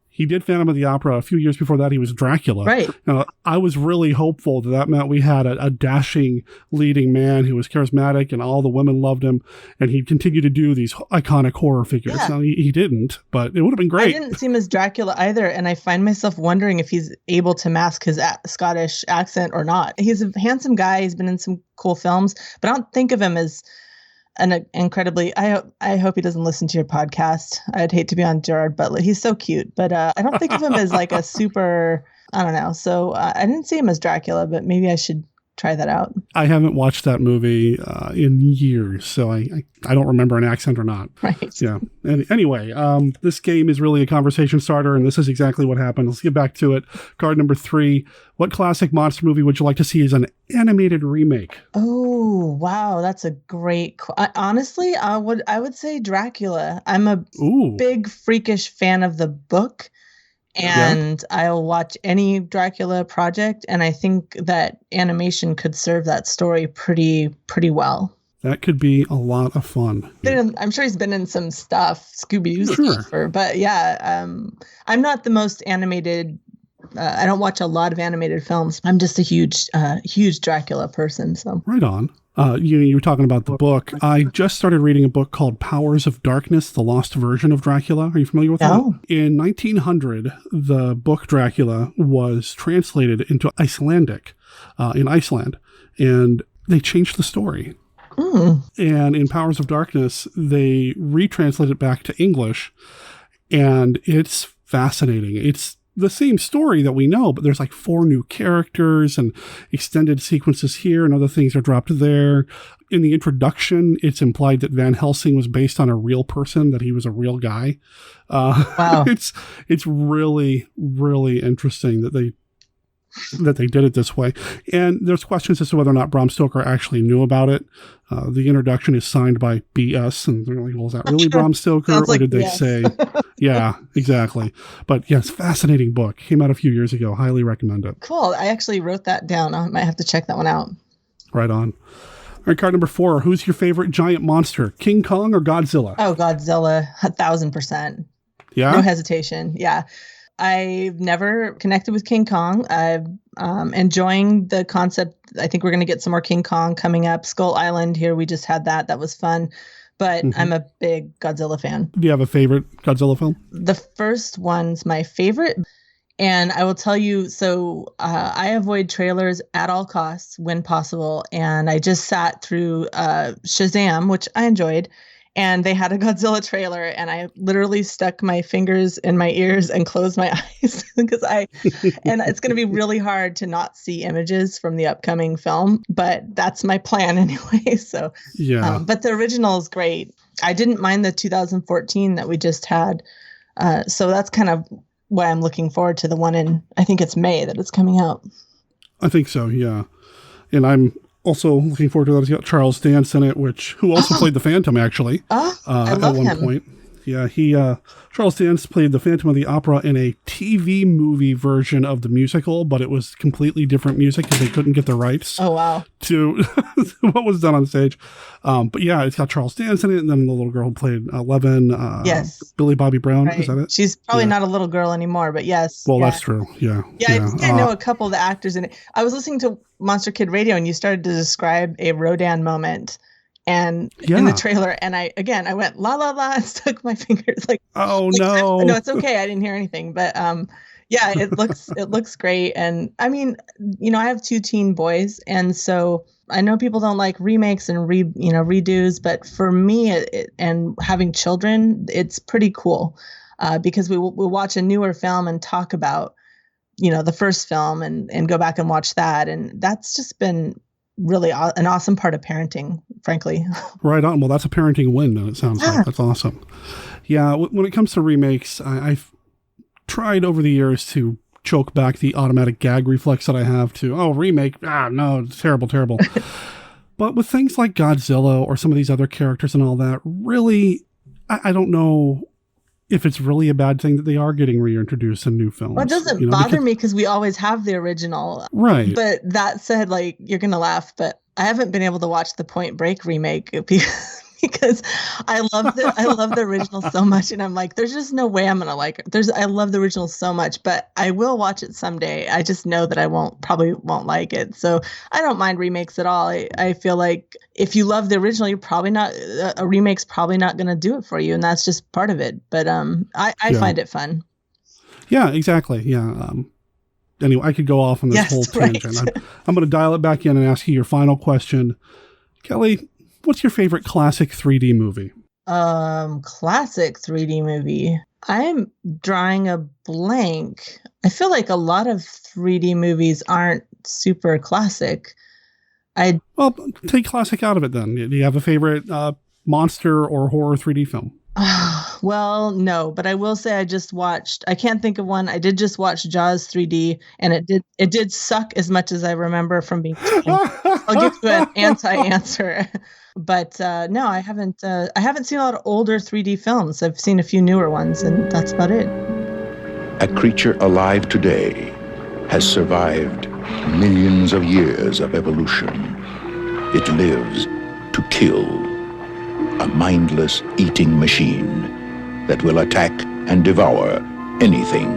he did Phantom of the Opera. A few years before that, he was Dracula. Right. Now, I was really hopeful that meant we had a dashing leading man who was charismatic and all the women loved him, and he'd continue to do these iconic horror figures. Yeah. Now, he didn't, but it would have been great. I didn't see him as Dracula either, and I find myself wondering if he's able to mask his Scottish accent or not. He's a handsome guy. He's been in some cool films, but I don't think of him as an incredibly, I hope he doesn't listen to your podcast. I'd hate to be on Gerard Butler. He's so cute, but I don't think of him as like a super, I don't know. So I didn't see him as Dracula, but maybe I should try that out. I haven't watched that movie in years, so I don't remember an accent or not. Right. Yeah. And anyway, this game is really a conversation starter, and this is exactly what happened. Let's get back to it. Card number 3. What classic monster movie would you like to see as an animated remake? Oh, wow. That's a great... honestly, I would say Dracula. I'm a big freakish fan of the book. And I'll watch any Dracula project, and I think that animation could serve that story pretty well. That could be a lot of fun. I'm sure he's been in some stuff, Scooby-Doo stuff, but yeah, I'm not the most animated. I don't watch a lot of animated films. I'm just a huge Dracula person. So right on. You were talking about the book. I just started reading a book called Powers of Darkness, the lost version of Dracula. Are you familiar with that? In 1900, the book Dracula was translated into Icelandic in Iceland, and they changed the story. And in Powers of Darkness, they retranslated it back to English, and it's fascinating. It's the same story that we know, but there's like 4 new characters and extended sequences here, and other things are dropped there. In the introduction, it's implied that Van Helsing was based on a real person, that he was a real guy. Wow. It's really, really interesting that they that they did it this way. And there's questions as to whether or not Bram Stoker actually knew about it. The introduction is signed by B.S. And they're like, well, is that really Bram Stoker? Sounds Or like did they yes. say? Yeah, exactly. But yes, fascinating book. Came out a few years ago. Highly recommend it. Cool. I actually wrote that down. I might have to check that one out. Right on. All right, card number 4. Who's your favorite giant monster? King Kong or Godzilla? Oh, Godzilla, 1,000%. Yeah? No hesitation. Yeah. I've never connected with King Kong. I'm enjoying the concept. I think we're going to get some more King Kong coming up. Skull Island here, we just had that. That was fun. But I'm a big Godzilla fan. Do you have a favorite Godzilla film? The first one's my favorite. And I will tell you, so I avoid trailers at all costs when possible. And I just sat through Shazam, which I enjoyed. And they had a Godzilla trailer, and I literally stuck my fingers in my ears and closed my eyes because and it's going to be really hard to not see images from the upcoming film, but that's my plan anyway. So, yeah. But the original is great. I didn't mind the 2014 that we just had. So that's kind of why I'm looking forward to the one in, I think it's May that it's coming out. I think so, yeah. And I'm also looking forward to that. It's got Charles Dance in it, who also played the Phantom, actually. I love at one him. point. Yeah, Charles Dance played the Phantom of the Opera in a TV movie version of the musical, but it was completely different music because they couldn't get the rights Oh, wow. to what was done on stage. But yeah, it's got Charles Dance in it, and then the little girl who played Eleven, Yes. Billy Bobby Brown. Right. Is that it? She's probably not a little girl anymore, but yes. Well, yeah. that's true. Yeah. Yeah, I think I know a couple of the actors in it. I was listening to Monster Kid Radio, and you started to describe a Rodan moment, and in the trailer, and I went la la la and stuck my fingers like. Oh no! No, it's okay. I didn't hear anything, but yeah, it looks great, and I mean, I have 2 teen boys, and so I know people don't like remakes and redos, but for me, and having children, it's pretty cool because we'll watch a newer film and talk about the first film and go back and watch that. And that's just been really an awesome part of parenting, frankly. Right on. Well, that's a parenting win, it sounds like. That's awesome. Yeah, when it comes to remakes, I've tried over the years to choke back the automatic gag reflex that I have to, remake, no, it's terrible. But with things like Godzilla or some of these other characters and all that, really, I don't know if it's really a bad thing that they are getting reintroduced in new films. Well, it doesn't bother me because we always have the original. Right. But that said, you're going to laugh, but I haven't been able to watch the Point Break remake because I love the original so much. And I'm like, there's just no way I'm going to like it. I love the original so much, but I will watch it someday. I just know that I probably won't like it. So I don't mind remakes at all. I feel like if you love the original, you're probably not, a remake's probably not going to do it for you. And that's just part of it. But I find it fun. Yeah, exactly. Yeah. Anyway, I could go off on this whole tangent. Right. I'm going to dial it back in and ask you your final question. Kelly, what's your favorite classic 3D movie? Classic 3D movie. I'm drawing a blank. I feel like a lot of 3D movies aren't super classic. Well, take classic out of it then. Do you have a favorite monster or horror 3D film? Well, no, but I will say I can't think of one. I did just watch Jaws 3D, and it did suck as much as I remember from being. I'll give you an anti-answer. But no, I haven't seen a lot of older 3D films. I've seen a few newer ones, and that's about it. A creature alive today has survived millions of years of evolution. It lives to kill, a mindless eating machine that will attack and devour anything.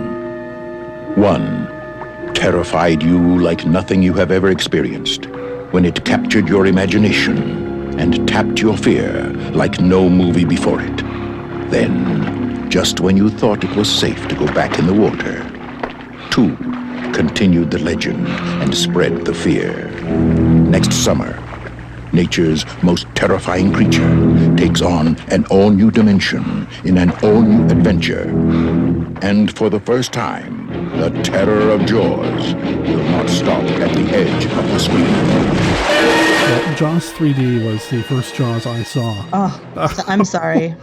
One terrified you like nothing you have ever experienced when it captured your imagination and tapped your fear like no movie before it. Then, just when you thought it was safe to go back in the water, two continued the legend and spread the fear. Next summer, nature's most terrifying creature takes on an all-new dimension in an all-new adventure. And for the first time, the terror of Jaws will not stop at the edge of the screen. Well, Jaws 3D was the first Jaws I saw. Oh, I'm sorry.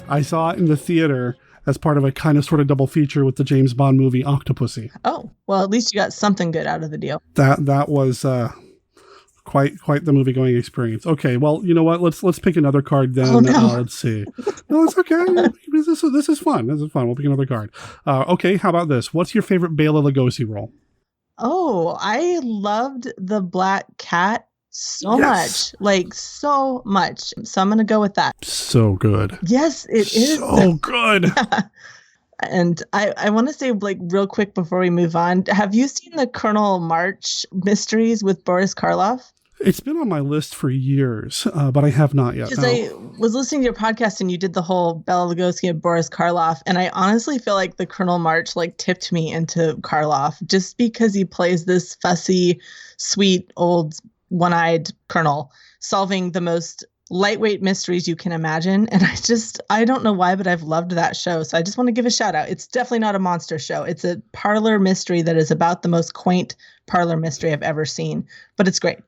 I saw it in the theater, as part of a kind of sort of double feature with the James Bond movie Octopussy. Oh, well, at least you got something good out of the deal. That was quite the movie going experience. Okay, well, you know what? Let's pick another card then. Oh, no. Let's see. No, it's okay. This is fun. This is fun. We'll pick another card. Okay, how about this? What's your favorite Bela Lugosi role? Oh, I loved the Black Cat so much. Like, so much. So I'm going to go with that. So good. Yes, it is. So good. Yeah. And I want to say, like, real quick before we move on, have you seen the Colonel March mysteries with Boris Karloff? It's been on my list for years, but I have not yet. Because I was listening to your podcast and you did the whole Bela Lugosi and Boris Karloff, and I honestly feel like the Colonel March like tipped me into Karloff just because he plays this fussy, sweet, old, one-eyed colonel solving the most lightweight mysteries you can imagine. And I don't know why, but I've loved that show. So I just want to give a shout out. It's definitely not a monster show. It's a parlor mystery that is about the most quaint parlor mystery I've ever seen, but it's great.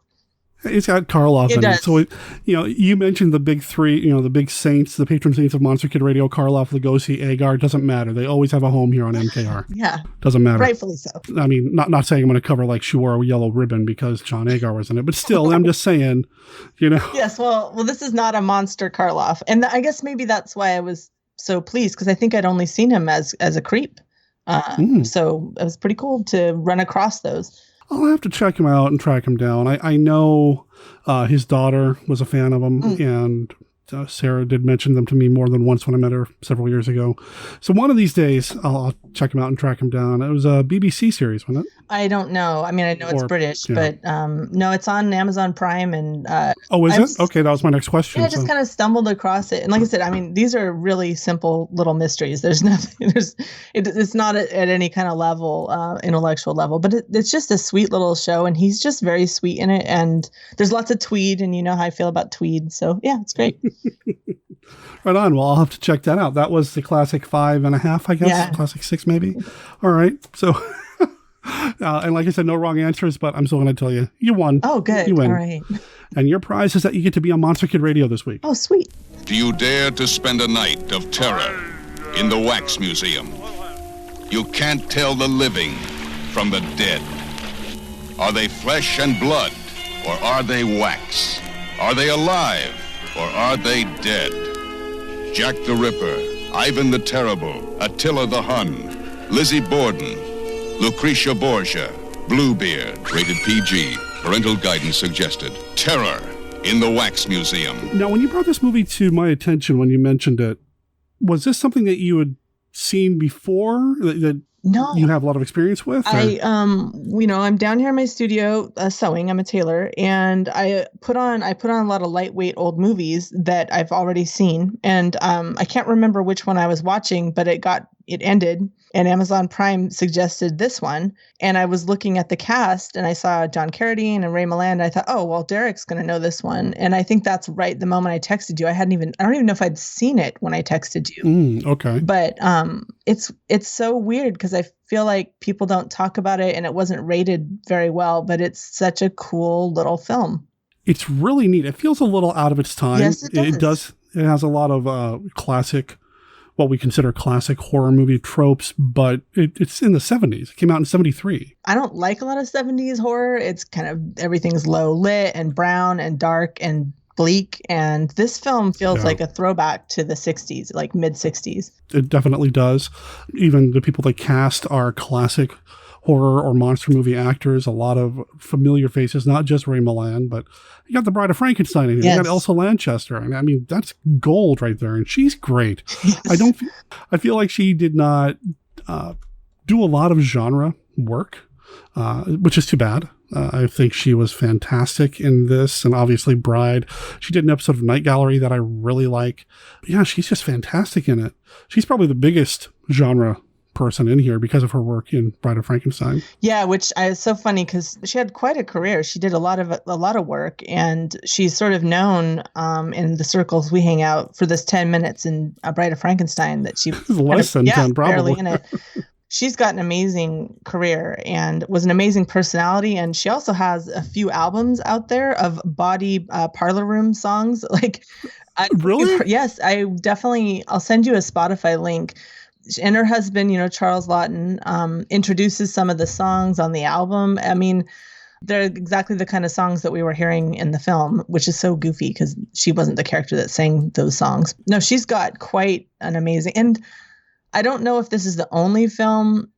It's got Karloff in does. it. So, you mentioned the big three, the big saints, the patron saints of Monster Kid Radio, Karloff, Lugosi, Agar. Doesn't matter. They always have a home here on MKR. Yeah. Doesn't matter. Rightfully so. I mean, not saying I'm going to cover like she wore a yellow ribbon because John Agar was in it, but still, I'm just saying, Yes, well, this is not a monster Karloff. And I guess maybe that's why I was so pleased, because I think I'd only seen him as a creep. So it was pretty cool to run across those. I'll have to check him out and track him down. I know his daughter was a fan of him, and Sarah did mention them to me more than once when I met her several years ago. So one of these days, I'll check him out and track him down. It was a BBC series, wasn't it? I don't know. I mean, I know it's British, but no, it's on Amazon Prime. And is it? Okay, that was my next question. Yeah, I just kind of stumbled across it. And like I said, I mean, these are really simple little mysteries. There's nothing, it's not at any kind of level, intellectual level, but it's just a sweet little show. And he's just very sweet in it. And there's lots of Tweed, and you know how I feel about Tweed. So yeah, it's great. Right on. Well, I'll have to check that out. That was the classic 5.5, I guess. Yeah. Classic 6, maybe. All right. So, and like I said, no wrong answers, but I'm still going to tell you, you won. Oh, good. You win. All right. And your prize is that you get to be on Monster Kid Radio this week. Oh, sweet. Do you dare to spend a night of terror in the Wax Museum? You can't tell the living from the dead. Are they flesh and blood, or are they wax? Are they alive, or are they dead? Jack the Ripper, Ivan the Terrible, Attila the Hun, Lizzie Borden, Lucretia Borgia, Bluebeard, rated PG, parental guidance suggested. Terror in the Wax Museum. Now, when you brought this movie to my attention, when you mentioned it, was this something that you had seen before that No. you have a lot of experience with? Or? I'm down here in my studio sewing. I'm a tailor, and I put on a lot of lightweight old movies that I've already seen, and I can't remember which one I was watching, but it ended, and Amazon Prime suggested this one, and I was looking at the cast, and I saw John Carradine and Ray Milland. And I thought, oh well, Derek's going to know this one, and I think that's right the moment I texted you. I don't even know if I'd seen it when I texted you. Okay, but it's so weird because I feel like people don't talk about it, and it wasn't rated very well, but it's such a cool little film. It's really neat. It feels a little out of its time. Yes, it does. It has a lot of classic, what we consider classic horror movie tropes, but it's in the 70s. It came out in 73. I don't like a lot of 70s horror. It's kind of everything's low lit and brown and dark and bleak, and this film feels like a throwback to the 60s, like mid 60s. It definitely does. Even the people they cast are classic horror or monster movie actors, a lot of familiar faces, not just Ray Milland, but you got the Bride of Frankenstein in here. Yes. You got Elsa Lanchester. And I mean, that's gold right there. And she's great. Yes. I feel like she did not do a lot of genre work, which is too bad. I think she was fantastic in this, and obviously Bride. She did an episode of Night Gallery that I really like. But yeah, she's just fantastic in it. She's probably the biggest genre person in here because of her work in Bride of Frankenstein. Yeah, which is so funny because she had quite a career. She did a lot of work, and she's sort of known in the circles we hang out for this 10 minutes in Bride of Frankenstein that she less than 10, probably. Barely in it. She's got an amazing career and was an amazing personality. And she also has a few albums out there of body parlor room songs. Like, really? Yes, I'll send you a Spotify link. and her husband, Charles Laughton, introduces some of the songs on the album. I mean, they're exactly the kind of songs that we were hearing in the film, which is so goofy because she wasn't the character that sang those songs. No, she's got quite an amazing, and I don't know if this is the only film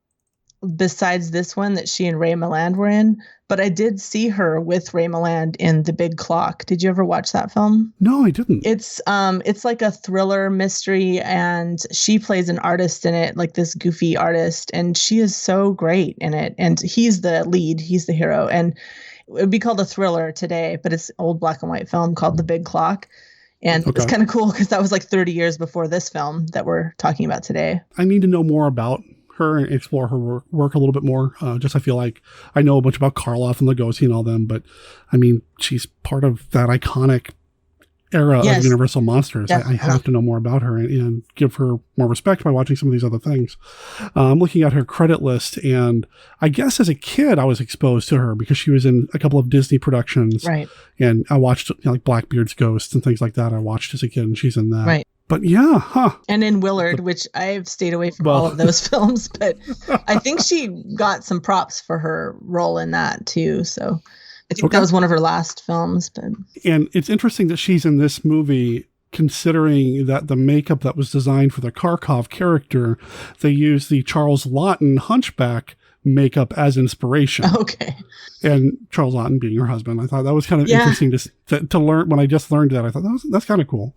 besides this one that she and Ray Milland were in, but I did see her with Ray Milland in The Big Clock. Did you ever watch that film? No, I didn't. It's like a thriller mystery, and she plays an artist in it, like this goofy artist, and she is so great in it. And he's the lead, he's the hero, and it would be called a thriller today, but it's an old black and white film called The Big Clock. And It's kind of cool because that was like 30 years before this film that we're talking about today. I need to know more about her and explore her work a little bit more. I feel like I know a bunch about Karloff and Lugosi and all them, but I mean, she's part of that iconic era of Universal Monsters. I have to know more about her and give her more respect by watching some of these other things. I'm looking at her credit list, and I guess as a kid I was exposed to her because she was in a couple of Disney productions. Right. And I watched like Blackbeard's Ghost and things like that. I watched as a kid, and she's in that. Right. But yeah, And in Willard, which I've stayed away from all of those films, but I think she got some props for her role in that too. So I think that was one of her last films. But and it's interesting that she's in this movie, considering that the makeup that was designed for the Kharkov character, they used the Charles Laughton Hunchback makeup as inspiration. Okay. And Charles Laughton being her husband. I thought that was kind of interesting to learn. When I just learned that, I thought that's kind of cool.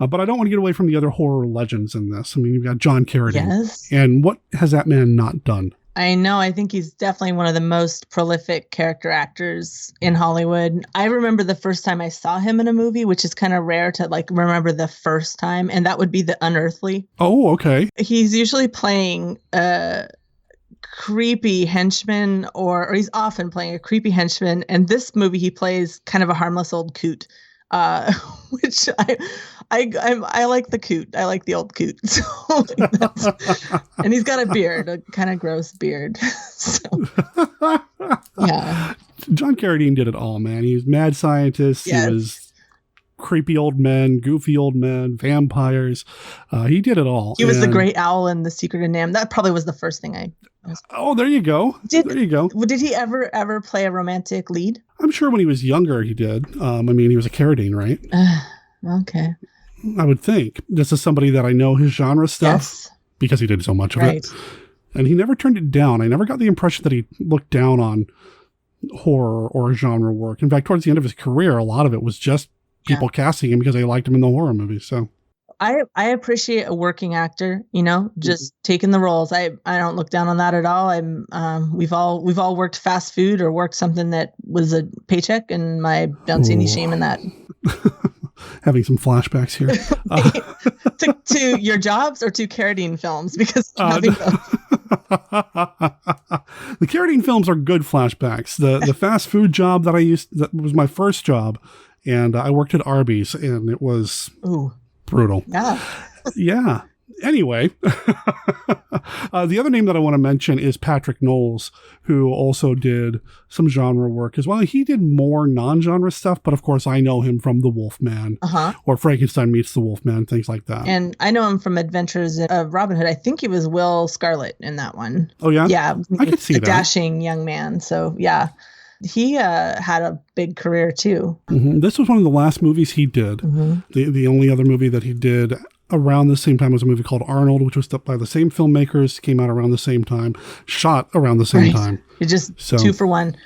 But I don't want to get away from the other horror legends in this. I mean, you've got John Carradine. Yes. And what has that man not done? I know. I think he's definitely one of the most prolific character actors in Hollywood. I remember the first time I saw him in a movie, which is kind of rare to like remember the first time. And that would be The Unearthly. Oh, okay. He's usually playing creepy henchman, or he's often playing a creepy henchman, and this movie he plays kind of a harmless old coot, which I like the coot. I like the old coot. So and he's got a beard, a kind of gross beard. So, yeah. John Carradine did it all, man. He was mad scientist. Yes. He was creepy old men, goofy old men, vampires. He did it all. He was the great owl in The Secret of Nam. That probably was the first thing I... Oh, there you go. There you go. Did he ever play a romantic lead? I'm sure when he was younger he did. I mean, he was a Carradine, right? Okay. I would think. This is somebody that I know his genre stuff because he did so much of it. And he never turned it down. I never got the impression that he looked down on horror or genre work. In fact, towards the end of his career, a lot of it was just people casting him because they liked him in the horror movies. So I appreciate a working actor, just taking the roles. I don't look down on that at all. We've all worked fast food or worked something that was a paycheck, and I don't see any shame in that. Having some flashbacks here to your jobs or to Carradine films, because having the Carradine films are good flashbacks. The fast food job that was my first job, and I worked at Arby's, and it was brutal. Yeah. Anyway, the other name that I want to mention is Patrick Knowles, who also did some genre work as well. He did more non-genre stuff, but of course I know him from The Wolfman or Frankenstein Meets the Wolfman, things like that. And I know him from Adventures of Robin Hood. I think he was Will Scarlet in that one. Oh, yeah? Yeah. I could see that. Dashing young man. So, yeah. He had a big career, too. Mm-hmm. This was one of the last movies he did. Mm-hmm. The only other movie that he did around the same time was a movie called Arnold, which was by the same filmmakers, came out around the same time, shot around the same time. It's just 2 for 1.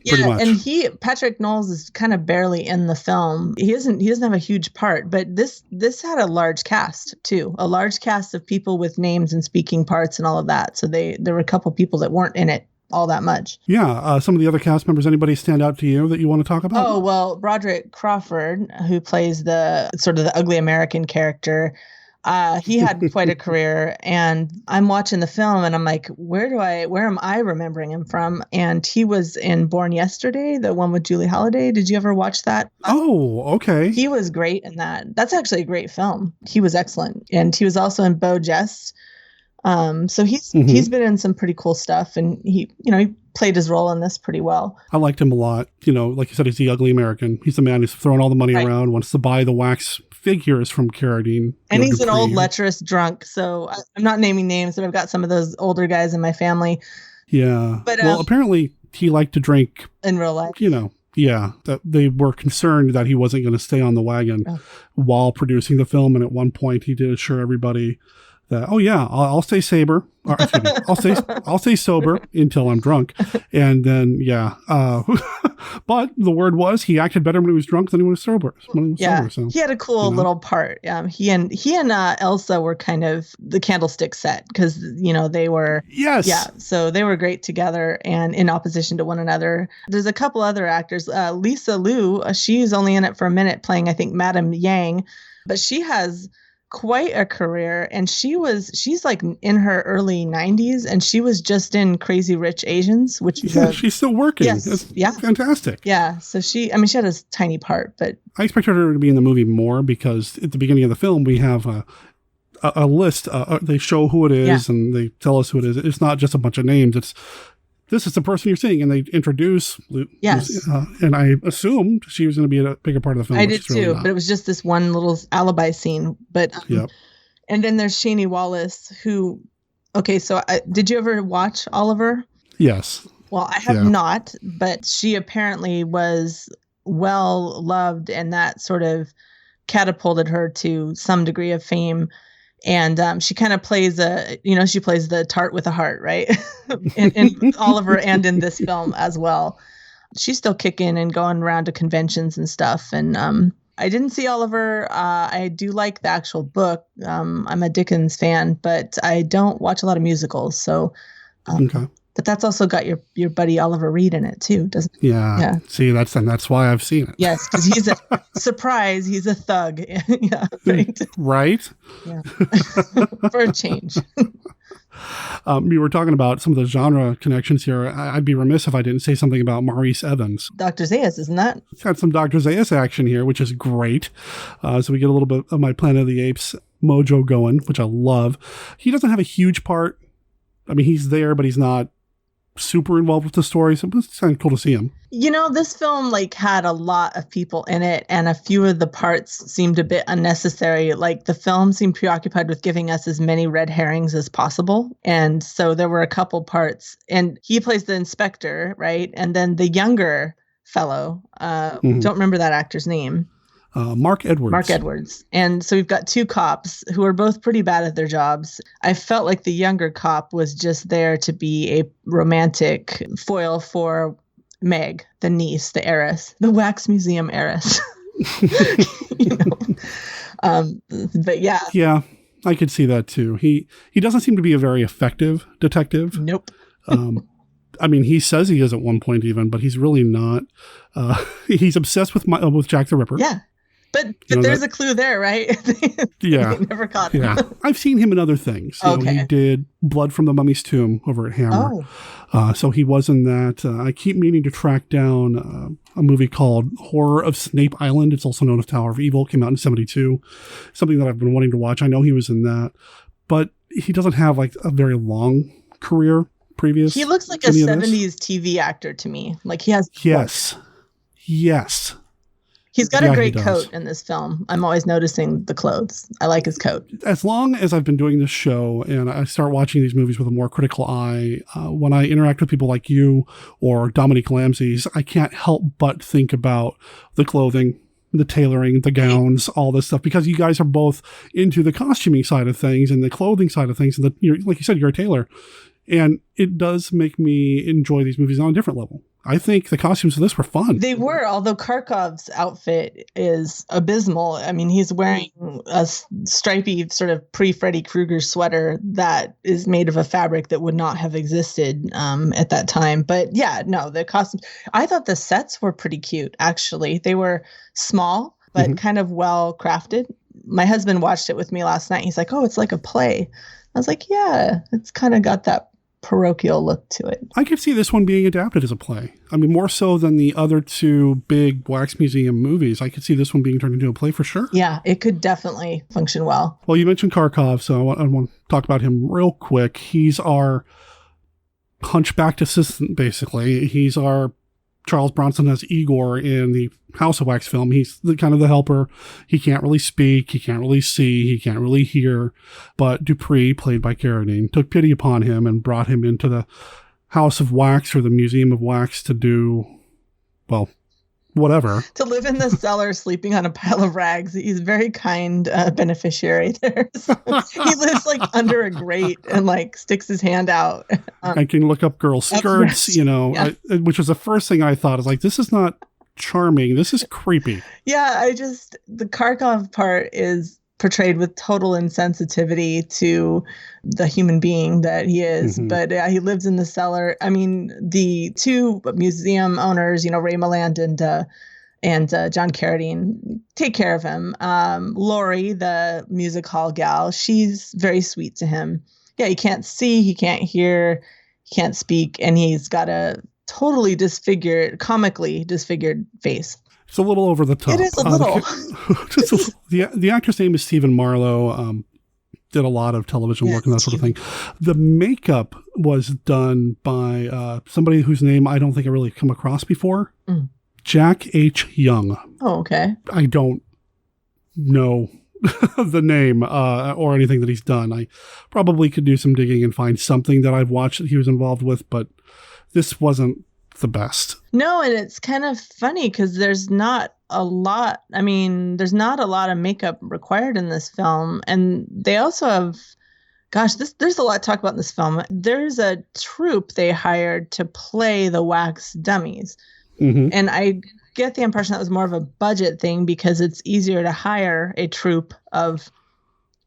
Pretty much. And Patrick Knowles is kind of barely in the film. He doesn't have a huge part, but this had a large cast too, a large cast of people with names and speaking parts and all of that. So there were a couple people that weren't in it all that much. Yeah. Some of the other cast members, anybody stand out to you that you want to talk about? Oh, well, Broderick Crawford, who plays the sort of the ugly American character, he had quite a career, and I'm watching the film and I'm like, where am I remembering him from? And he was in Born Yesterday, the one with Julie Holliday. Did you ever watch that? Oh, okay. He was great in that. That's actually a great film. He was excellent. And he was also in Beau Jest. So he's been in some pretty cool stuff, and he played his role in this pretty well. I liked him a lot. Like you said, he's the ugly American. He's the man who's throwing all the money around, wants to buy the wax figures from Carradine. And he's an old lecherous drunk. So I'm not naming names, but I've got some of those older guys in my family. Yeah. But, well, apparently he liked to drink in real life. Yeah, that they were concerned that he wasn't going to stay on the wagon while producing the film. And at one point he did assure everybody that, oh yeah, I'll stay sober. Or, excuse me, I'll stay sober until I'm drunk. And then, but the word was he acted better when he was drunk than he was sober. He had a cool little part. He and Elsa were kind of the candlestick set because, they were. Yes. Yeah. So they were great together and in opposition to one another. There's a couple other actors. Lisa Liu, she's only in it for a minute playing, I think, Madame Yang, but she has quite a career, and she's like in her early 90s, and she was just in Crazy Rich Asians, which is she's still working. Yes, That's fantastic. Yeah, so she had a tiny part, but I expected her to be in the movie more because at the beginning of the film we have a list. They show who it is and they tell us who it is. It's not just a bunch of names. It's this is the person you're seeing, and they introduce. Yes. And I assumed she was going to be a bigger part of the film. I did too, but it was just this one little alibi scene. But and then there's Shani Wallace, who. Okay, so did you ever watch Oliver? Yes. Well, I have not, but she apparently was well loved, and that sort of catapulted her to some degree of fame. And she kind of plays she plays the tart with a heart, right? in Oliver and in this film as well. She's still kicking and going around to conventions and stuff. And I didn't see Oliver. I do like the actual book. I'm a Dickens fan, but I don't watch a lot of musicals. So, but that's also got your buddy Oliver Reed in it too, doesn't it? Yeah. See, that's why I've seen it. Yes, because he's a surprise. He's a thug. Yeah. Right. Right. Yeah. For a change. You were talking about some of the genre connections here. I'd be remiss if I didn't say something about Maurice Evans. Dr. Zaius, isn't that? Got some Dr. Zaius action here, which is great. So we get a little bit of my Planet of the Apes mojo going, which I love. He doesn't have a huge part. I mean, he's there, but he's not super involved with the story, so it's kind of cool to see him. This film had a lot of people in it, and a few of the parts seemed a bit unnecessary. The film seemed preoccupied with giving us as many red herrings as possible, and so there were a couple parts, and he plays the inspector, right? And then the younger fellow, don't remember that actor's name. Mark Edwards. And so we've got two cops who are both pretty bad at their jobs. I felt like the younger cop was just there to be a romantic foil for Meg, the niece, the heiress, the wax museum heiress. But yeah. Yeah, I could see that too. He doesn't seem to be a very effective detective. Nope. I mean, he says he is at one point even, but he's really not. He's obsessed with Jack the Ripper. Yeah. But there's a clue there, right? Yeah. They never caught him. Yeah. I've seen him in other things. He did Blood from the Mummy's Tomb over at Hammer. So he was in that. I keep meaning to track down a movie called Horror of Snape Island. It's also known as Tower of Evil. Came out in 1972. Something that I've been wanting to watch. I know he was in that. But he doesn't have a very long career previous. He looks like a 70s TV actor to me. He has. Yes. He's got a great coat in this film. I'm always noticing the clothes. I like his coat. As long as I've been doing this show and I start watching these movies with a more critical eye, when I interact with people like you or Dominique Lamzey's, I can't help but think about the clothing, the tailoring, the gowns, all this stuff, because you guys are both into the costuming side of things and the clothing side of things. And like you said, you're a tailor. And it does make me enjoy these movies on a different level. I think the costumes of this were fun. They were, although Kharkov's outfit is abysmal. I mean, he's wearing a stripy sort of pre-Freddy Krueger sweater that is made of a fabric that would not have existed at that time. But yeah, no, the costumes. I thought the sets were pretty cute, actually. They were small, but kind of well crafted. My husband watched it with me last night. He's like, oh, it's like a play. I was like, yeah, it's kind of got that parochial look to it. I could see this one being adapted as a play. I mean, more so than the other two big Wax Museum movies. I could see this one being turned into a play for sure. Yeah, it could definitely function well. Well, you mentioned Kharkov, so I want to talk about him real quick. He's our hunchbacked assistant, basically. He's our Charles Bronson as Igor in the House of Wax film. He's the kind of the helper. He can't really speak. He can't really see. He can't really hear. But Dupree, played by Carradine, took pity upon him and brought him into the House of Wax or the Museum of Wax to do, well, whatever. To live in the cellar, sleeping on a pile of rags. He's a very kind beneficiary there. So he lives like under a grate and like sticks his hand out. I can look up girls' skirts, which was the first thing I thought is like, this is not charming. This is creepy. Yeah, the Kharkov part is portrayed with total insensitivity to the human being that he is. Mm-hmm. But he lives in the cellar. I mean, the two museum owners, Ray Milland and John Carradine, take care of him. Lori, the music hall gal, she's very sweet to him. Yeah, he can't see, he can't hear, he can't speak, and he's got a totally comically disfigured face. It's a little over the top. It is a little. The actor's name is Stephen Marlowe. Did a lot of television work and that sort of thing. The makeup was done by somebody whose name I don't think I really come across before. Mm. Jack H. Young. Oh, okay. I don't know the name or anything that he's done. I probably could do some digging and find something that I've watched that he was involved with, but this wasn't the best. No, and it's kind of funny because there's not a lot. I mean, there's not a lot of makeup required in this film. And they also have, there's a lot to talk about in this film. There's a troupe they hired to play the wax dummies. Mm-hmm. And I get the impression that was more of a budget thing because it's easier to hire a troupe of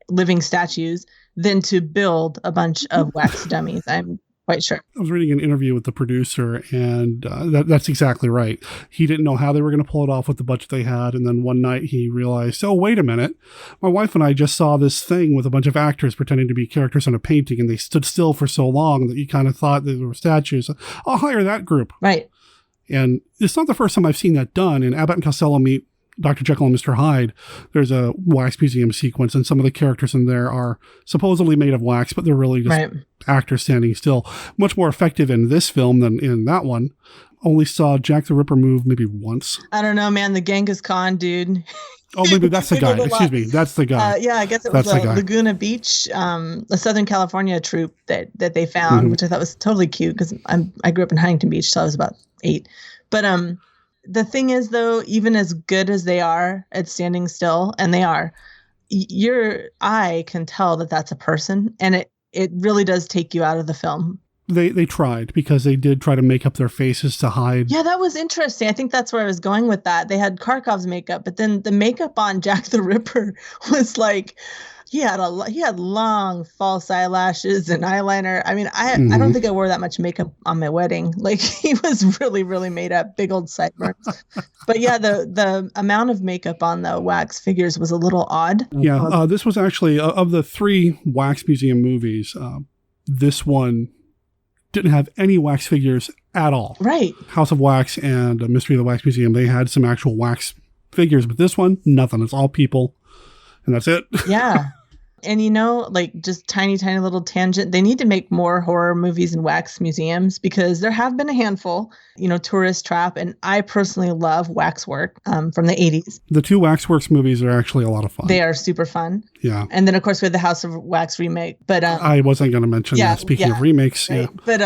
living statues than to build a bunch of wax dummies. I'm quite sure. I was reading an interview with the producer, and that's exactly right. He didn't know how they were going to pull it off with the budget they had, and then one night he realized, oh, wait a minute. My wife and I just saw this thing with a bunch of actors pretending to be characters in a painting, and they stood still for so long that you kind of thought that they were statues. I'll hire that group. Right. And it's not the first time I've seen that done. In Abbott and Costello Meet Dr. Jekyll and Mr. Hyde, there's a wax museum sequence, and some of the characters in there are supposedly made of wax, but they're really just actors standing still. Much more effective in this film than in that one. Only saw Jack the Ripper move maybe once. I don't know, man. The Genghis Khan dude. Oh, maybe that's the guy. Excuse me. That's the guy. Yeah, I guess it was Laguna Beach, a Southern California troupe that they found, mm-hmm. which I thought was totally cute because I grew up in Huntington Beach till I was about 8. But the thing is, though, even as good as they are at standing still, and they are, your eye can tell that that's a person, and it really does take you out of the film. They tried, because they did try to make up their faces to hide. Yeah, that was interesting. I think that's where I was going with that. They had Kharkov's makeup, but then the makeup on Jack the Ripper was like, he had long false eyelashes and eyeliner. I mean, I don't think I wore that much makeup on my wedding. Like, he was really, really made up, big old sideburns. But yeah, the amount of makeup on the wax figures was a little odd. Yeah, this was actually, of the 3 Wax Museum movies, this one didn't have any wax figures at all. Right. House of Wax and Mystery of the Wax Museum, they had some actual wax figures, but this one, nothing. It's all people, and that's it. Yeah. And like just tiny little tangent, they need to make more horror movies in wax museums because there have been a handful, Tourist Trap, and I personally love Waxwork from the 80s. The 2 Waxworks movies are actually a lot of fun. They are super fun. Yeah. And then of course we had the House of Wax remake, but I wasn't going to mention that. Speaking of remakes, right. But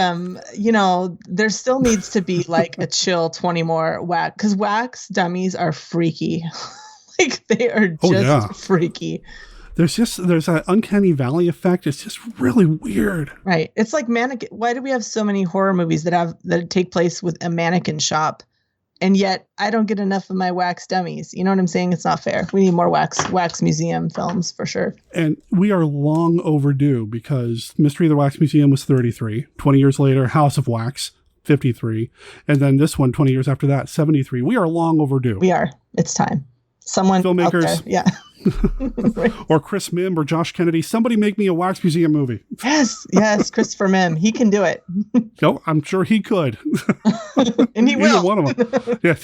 there still needs to be like a chill 20 more wax, because wax dummies are freaky. Like, they are just freaky. There's that uncanny valley effect. It's just really weird. Right. It's like mannequin. Why do we have so many horror movies that take place with a mannequin shop? And yet I don't get enough of my wax dummies. You know what I'm saying? It's not fair. We need more wax museum films for sure. And we are long overdue, because Mystery of the Wax Museum was 33. 20 years later, House of Wax, 53. And then this one, 20 years after that, 73. We are long overdue. We are. It's time. Someone filmmakers. Out there. Yeah. Right. Or Chris Mim or Josh Kennedy. Somebody make me a Wax Museum movie. Yes, Christopher Mim. He can do it. No, I'm sure he could. And he will. Either one of them. Yeah.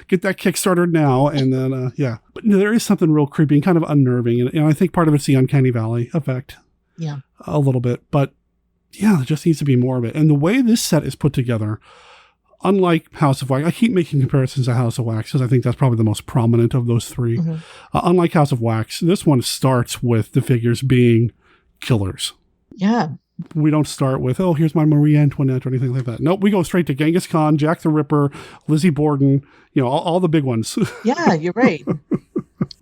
Get that Kickstarter now, and then, yeah. But there is something real creepy and kind of unnerving, and I think part of it's the uncanny valley effect. Yeah. A little bit. But, yeah, there just needs to be more of it. And the way this set is put together, unlike House of Wax, I keep making comparisons to House of Wax because I think that's probably the most prominent of those three. Mm-hmm. Unlike House of Wax, this one starts with the figures being killers. Yeah. We don't start with, oh, here's my Marie Antoinette or anything like that. Nope, we go straight to Genghis Khan, Jack the Ripper, Lizzie Borden, all the big ones. Yeah, you're right.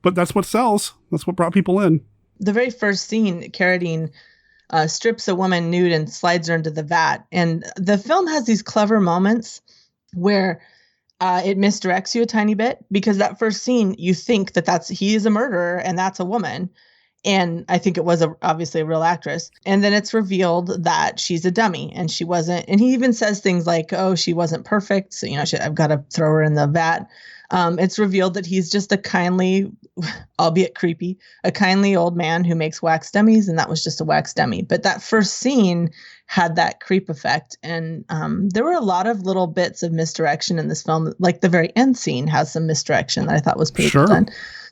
But that's what sells. That's what brought people in. The very first scene, Carradine strips a woman nude and slides her into the vat. And the film has these clever moments where it misdirects you a tiny bit, because that first scene, you think that he is a murderer and that's a woman. And I think it was obviously a real actress. And then it's revealed that she's a dummy and she wasn't. And he even says things like, oh, she wasn't perfect. So, I've got to throw her in the vat. It's revealed that he's just a kindly, albeit creepy, a kindly old man who makes wax dummies. And that was just a wax dummy. But that first scene had that creep effect. And there were a lot of little bits of misdirection in this film. Like the very end scene has some misdirection that I thought was pretty well done.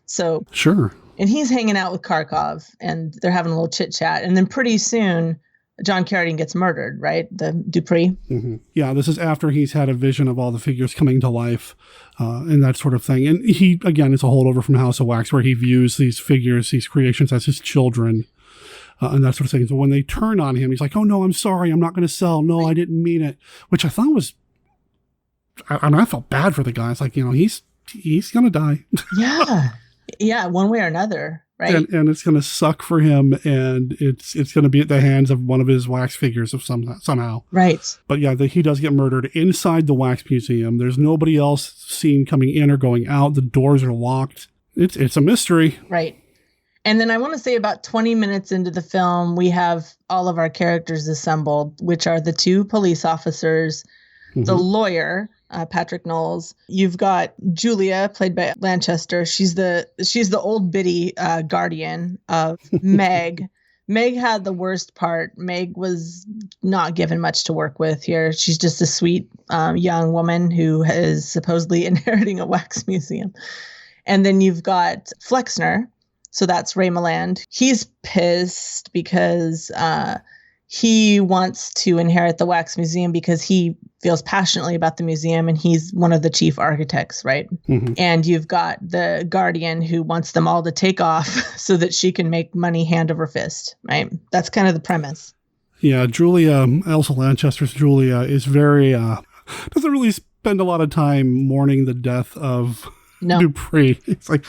So, sure. And he's hanging out with Kharkov and they're having a little chit chat. And then pretty soon, John Carradine gets murdered, right? The Dupree. Mm-hmm. Yeah, this is after he's had a vision of all the figures coming to life and that sort of thing. And he, again, it's a holdover from House of Wax where he views these figures, these creations as his children and that sort of thing. So when they turn on him, he's like, oh, no, I'm sorry. I'm not going to sell. No, I didn't mean it. Which I thought was, I felt bad for the guy. It's like, he's going to die. Yeah. Yeah, one way or another, right? And it's going to suck for him, and it's going to be at the hands of one of his wax figures of somehow. Right. But yeah, he does get murdered inside the wax museum. There's nobody else seen coming in or going out. The doors are locked. It's a mystery. Right. And then I want to say about 20 minutes into the film, we have all of our characters assembled, which are the two police officers, the lawyer, Patrick Knowles. You've got Julia, played by Lanchester. She's the old biddy guardian of Meg. Meg had the worst part. Meg was not given much to work with here. She's just a sweet young woman who is supposedly inheriting a wax museum. And then you've got Flexner. So that's Ray Milland. He's pissed because he wants to inherit the wax museum because he feels passionately about the museum and he's one of the chief architects, right? Mm-hmm. And you've got the guardian who wants them all to take off so that she can make money hand over fist, right? That's kind of the premise. Yeah, Julia, Elsa Lanchester's Julia is very, doesn't really spend a lot of time mourning the death of Dupree. It's like,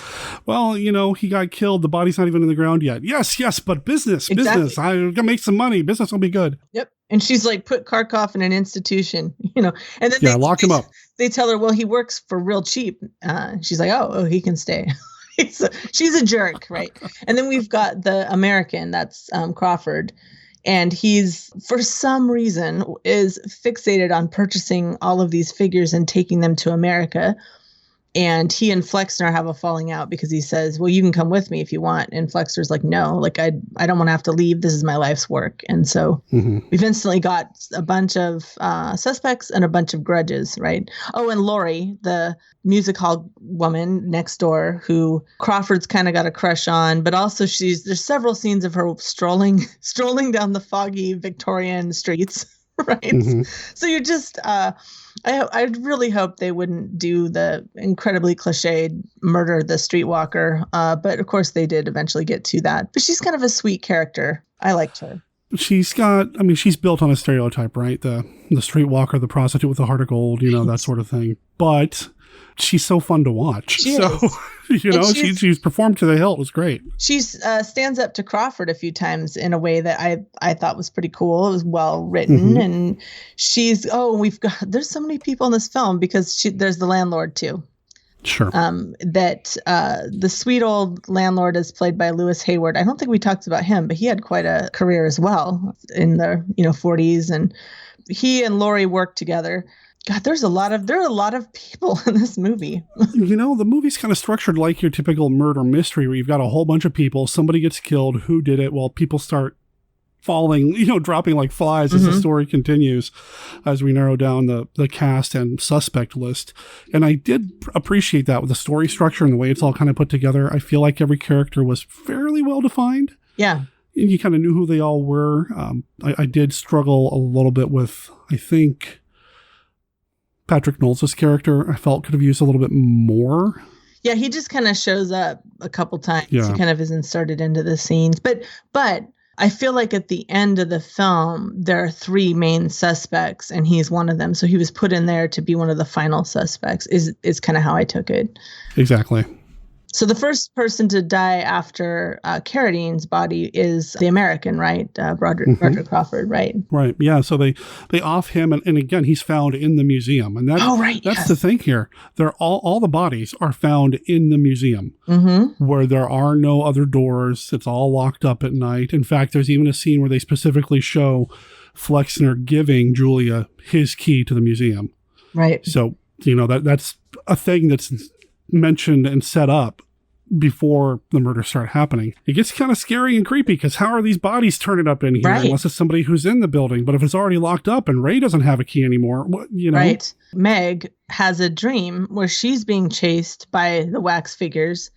well, he got killed. The body's not even in the ground yet. Yes, but business. I'm gonna make some money. Business will be good. Yep. And she's like, put Kharkov in an institution, and then they lock him up. They tell her, well, he works for real cheap. She's like, oh, he can stay. She's a jerk, right? And then we've got the American, that's Crawford. And he's, for some reason, is fixated on purchasing all of these figures and taking them to America. And he and Flexner have a falling out because he says, well, you can come with me if you want. And Flexner's like, no, like I don't want to have to leave. This is my life's work. And so we've instantly got a bunch of suspects and a bunch of grudges, right? Oh, and Lori, the music hall woman next door who Crawford's kind of got a crush on, but also there's several scenes of her strolling down the foggy Victorian streets. Right. Mm-hmm. So you're just, I really hope they wouldn't do the incredibly cliched murder the streetwalker. But of course they did eventually get to that. But she's kind of a sweet character. I liked her. She's built on a stereotype, right? The streetwalker, the prostitute with a heart of gold, that sort of thing. But she's so fun to watch. She's performed to the hilt. It was great. She stands up to Crawford a few times in a way that I thought was pretty cool. It was well written. And there's so many people in this film because there's the landlord too. Sure. The sweet old landlord is played by Lewis Hayward. I don't think we talked about him, but he had quite a career as well in the 40s, and he and Laurie worked together. God, there are a lot of people in this movie. The movie's kind of structured like your typical murder mystery where you've got a whole bunch of people, somebody gets killed, who did it? Well, people start falling, dropping like flies as the story continues, as we narrow down the cast and suspect list. And I did appreciate that with the story structure and the way it's all kind of put together. I feel like every character was fairly well defined. Yeah. And you kind of knew who they all were. I did struggle a little bit with, I think, Patrick Knowles' character, I felt could have used a little bit more. Yeah, he just kind of shows up a couple times. Yeah. He kind of is inserted into the scenes. But I feel like at the end of the film, there are 3 main suspects, and he's one of them. So he was put in there to be one of the final suspects, is kind of how I took it. Exactly. So the first person to die after Carradine's body is the American, right? Roger Crawford, right? Right. Yeah. So they off him, and again, he's found in the museum, and that's the thing here. They're all the bodies are found in the museum, where there are no other doors. It's all locked up at night. In fact, there's even a scene where they specifically show Flexner giving Julia his key to the museum. Right. So that's a thing that's mentioned and set up before the murders start happening. It gets kind of scary and creepy because how are these bodies turning up in here unless it's somebody who's in the building? But if it's already locked up and Ray doesn't have a key anymore, Right. Meg has a dream where she's being chased by the wax figures,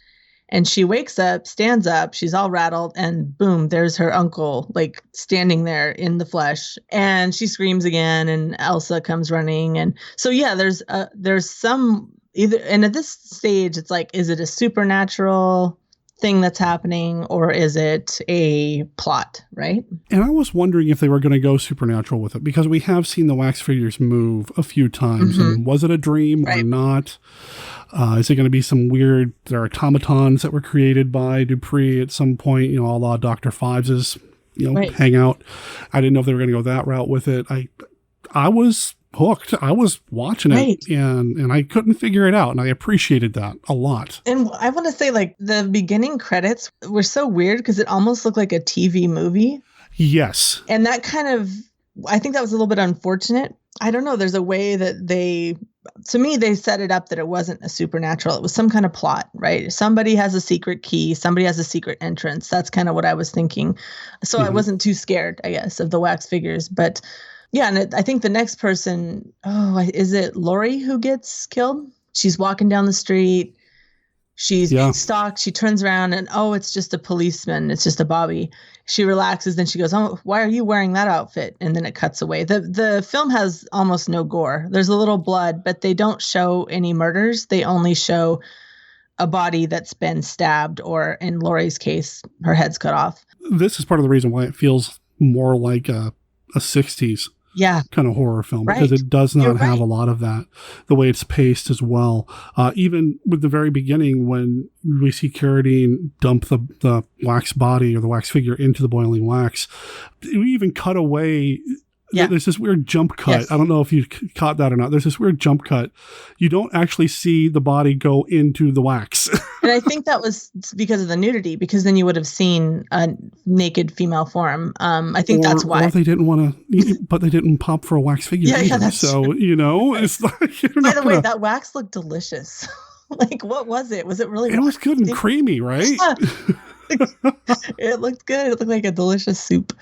and she wakes up, stands up, she's all rattled, and boom, there's her uncle like standing there in the flesh, and she screams again, and Elsa comes running. And so there's some either, and at this stage, it's like, is it a supernatural thing that's happening, or is it a plot, right? And I was wondering if they were going to go supernatural with it, because we have seen the wax figures move a few times. And was it a dream or not? Is it going to be some weird, there are automatons that were created by Dupree at some point, a la Dr. Fives's, hangout. I didn't know if they were going to go that route with it. I was hooked. I was watching it and I couldn't figure it out, and I appreciated that a lot. And I want to say, like, the beginning credits were so weird because it almost looked like a TV movie. Yes. And that I think that was a little bit unfortunate. I don't know. There's a way that they set it up that it wasn't a supernatural. It was some kind of plot, right? Somebody has a secret key. Somebody has a secret entrance. That's kind of what I was thinking. So I wasn't too scared, I guess, of the wax figures. But yeah, and I think the next person, is it Lori who gets killed? She's walking down the street. She's being stalked. She turns around and, it's just a policeman. It's just a Bobby. She relaxes. Then she goes, why are you wearing that outfit? And then it cuts away. The film has almost no gore. There's a little blood, but they don't show any murders. They only show a body that's been stabbed, or in Lori's case, her head's cut off. This is part of the reason why it feels more like a 60s kind of horror film, because it does not have a lot of that, the way it's paced as well. Even with the very beginning, when we see Carradine dump the wax body or the wax figure into the boiling wax, we even cut away. There's this weird jump cut. Yes. I don't know if you caught that or not. There's this weird jump cut. You don't actually see the body go into the wax. And I think that was because of the nudity, because then you would have seen a naked female form. I think that's why. Or they didn't want to, but they didn't pop for a wax figure either. That's true. It's like... By the way, that wax looked delicious. Like, what was it? Was it really... It was good and creamy, right? It looked good. It looked like a delicious soup.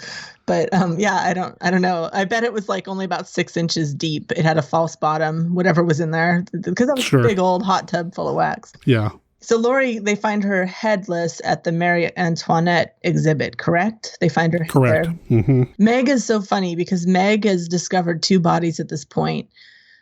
But I don't know. I bet it was like only about 6 inches deep. It had a false bottom, whatever was in there, because that was a big old hot tub full of wax. Yeah. So Lori, they find her headless at the Marie Antoinette exhibit, correct? They find her correct. There. Mm-hmm. Meg is so funny because Meg has discovered 2 bodies at this point,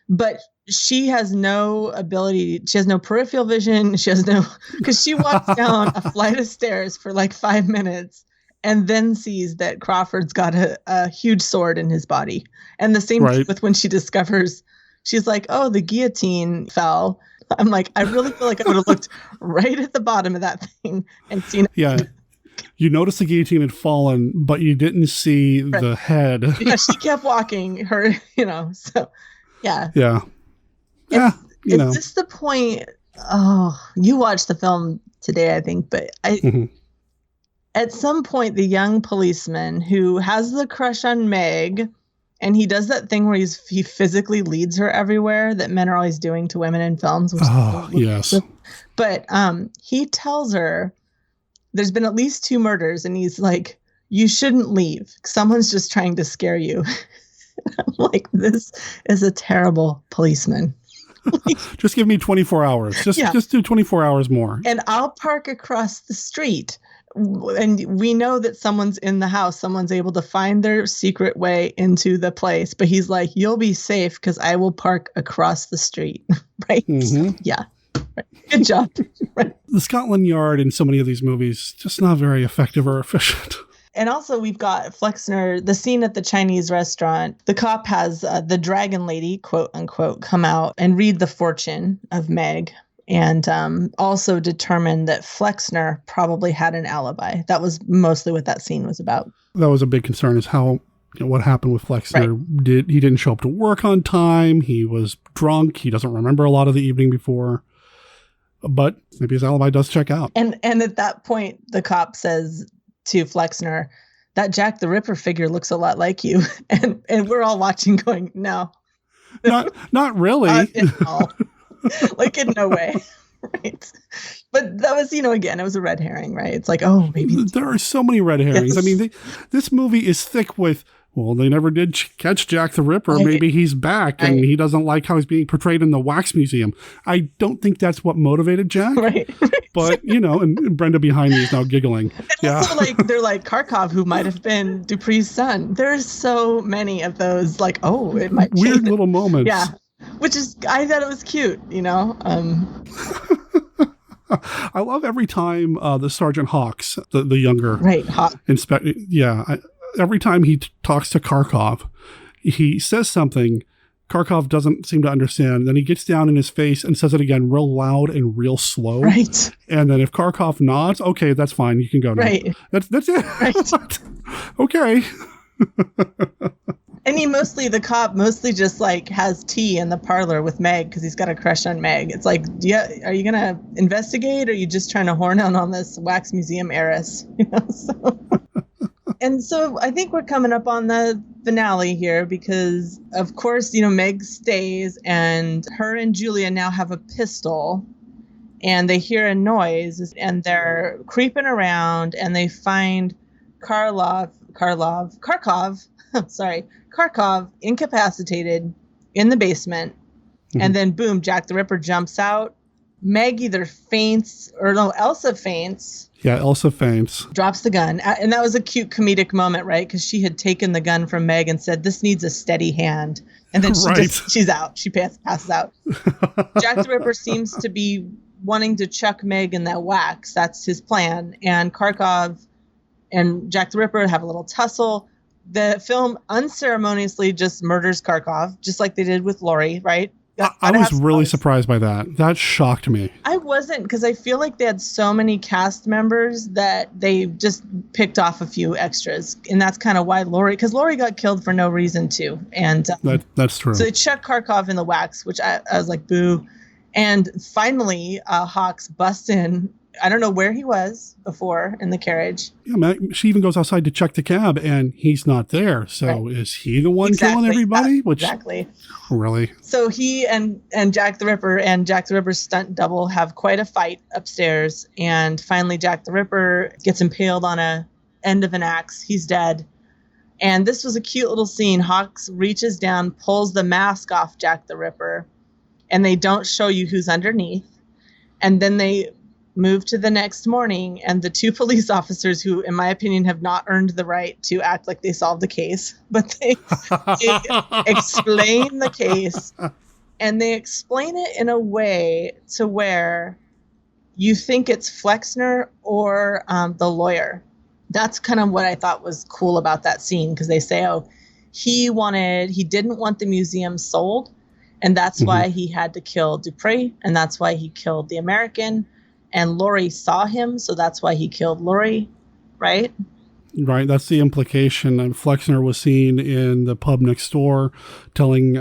but she has no ability. She has no peripheral vision. She has no, because she walks down a flight of stairs for like 5 minutes and then sees that Crawford's got a huge sword in his body. And the same thing with when she discovers, she's like, the guillotine fell. I'm like, I really feel like I would have looked right at the bottom of that thing and seen it. Yeah. You noticed the guillotine had fallen, but you didn't see the head. Yeah, she kept walking her, so yeah. Yeah. Is this the point? You watched the film today, I think, but at some point, the young policeman who has the crush on Meg, and he does that thing where he physically leads her everywhere that men are always doing to women in films. Yes. But he tells her there's been at least 2 murders, and he's like, you shouldn't leave. Someone's just trying to scare you. I'm like, this is a terrible policeman. Just give me 24 hours. Just do 24 hours more. And I'll park across the street And we know that someone's in the house. Someone's able to find their secret way into the place. But he's like, you'll be safe because I will park across the street. Right? Mm-hmm. Yeah. Right. Good job. Right. The Scotland Yard in so many of these movies, just not very effective or efficient. And also we've got Flexner, the scene at the Chinese restaurant. The cop has the dragon lady, quote unquote, come out and read the fortune of Meg. And also determined that Flexner probably had an alibi. That was mostly what that scene was about. That was a big concern, is how, what happened with Flexner. Right. He didn't show up to work on time. He was drunk. He doesn't remember a lot of the evening before. But maybe his alibi does check out. And at that point, the cop says to Flexner, that Jack the Ripper figure looks a lot like you. And we're all watching going, no. Not really. Not at all. Like, in no way. Right. But that was, again, it was a red herring, right? It's like, oh, maybe. There are so many red herrings. Yes. I mean, this movie is thick with, well, they never did catch Jack the Ripper. Right. Maybe he's back and he doesn't like how he's being portrayed in the wax museum. I don't think that's what motivated Jack. Right. But, and Brenda behind me is now giggling. And also, they're like Kharkov, who might have been Dupree's son. There's so many of those, like, oh, it might be. Weird little moments. Yeah. Which is, I thought it was cute, I love every time the Sergeant Hawks, the younger inspector, every time he talks to Kharkov, he says something Kharkov doesn't seem to understand. Then he gets down in his face and says it again real loud and real slow. Right. And then if Kharkov nods, okay, that's fine. You can go now. Right. That's it. Right. Okay. And the cop mostly just like has tea in the parlor with Meg because he's got a crush on Meg. It's like, are you going to investigate or are you just trying to horn out on this wax museum heiress? And so I think we're coming up on the finale here because, of course, Meg stays and her and Julia now have a pistol and they hear a noise and they're creeping around and they find Kharkov incapacitated in the basement. Mm-hmm. And then boom, Jack the Ripper jumps out. Meg either faints Elsa faints. Yeah, Elsa faints. Drops the gun. And that was a cute comedic moment, right? Because she had taken the gun from Meg and said, this needs a steady hand. And then she's out. She passes out. Jack the Ripper seems to be wanting to chuck Meg in that wax. That's his plan. And Kharkov and Jack the Ripper have a little tussle. The film unceremoniously just murders Kharkov, just like they did with Laurie, right? I was really surprised by that. That shocked me. I wasn't, because I feel like they had so many cast members that they just picked off a few extras. And that's kind of why because Laurie got killed for no reason too. And that's true. So they chucked Kharkov in the wax, which I was like, boo. And finally, Hawks busts in. I don't know where he was before in the carriage. Yeah, man, she even goes outside to check the cab, and he's not there. So is he the one killing everybody? Exactly. Really? So he and Jack the Ripper and Jack the Ripper's stunt double have quite a fight upstairs. And finally, Jack the Ripper gets impaled on a end of an axe. He's dead. And this was a cute little scene. Hawks reaches down, pulls the mask off Jack the Ripper, and they don't show you who's underneath. And then they move to the next morning, and the two police officers who, in my opinion, have not earned the right to act like they solved the case, but they explain the case, and they explain it in a way to where you think it's Flexner or the lawyer. That's kind of what I thought was cool about that scene, because they say, he didn't want the museum sold, and that's why he had to kill Dupree, and that's why he killed the American. And Laurie saw him, so that's why he killed Laurie, right? Right, that's the implication. And Flexner was seen in the pub next door telling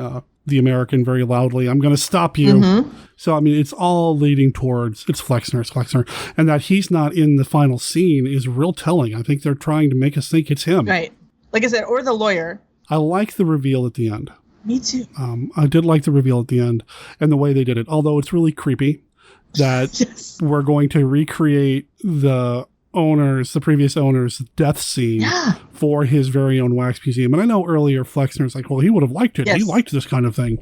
the American very loudly, I'm going to stop you. Mm-hmm. So, I mean, it's all leading towards, it's Flexner. And that he's not in the final scene is real telling. I think they're trying to make us think it's him. Right. Like I said, or the lawyer. I like the reveal at the end. Me too. I did like the reveal at the end and the way they did it, although it's really creepy. That we're going to recreate the previous owner's death scene for his very own wax museum. And I know earlier Flexner's like, well, he would have liked it. Yes. He liked this kind of thing.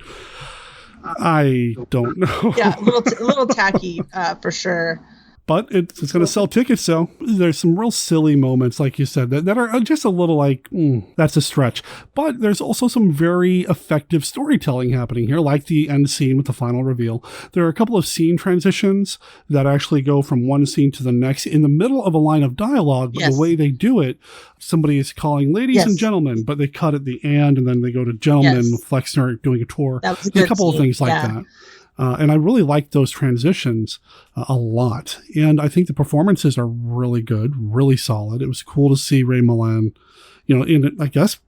I don't know. Yeah, a little tacky for sure. but it's going to sell tickets. So there's some real silly moments, like you said, that are just a little like, that's a stretch. But there's also some very effective storytelling happening here, like the end scene with the final reveal. There are a couple of scene transitions that actually go from one scene to the next in the middle of a line of dialogue. But the way they do it, somebody is calling ladies and gentlemen, but they cut at the end and then they go to gentlemen with Flexner doing a tour. That was a There's good a couple of scene. things like that. And I really like those transitions a lot. And I think the performances are really good, really solid. It was cool to see Ray Milland, in, I guess,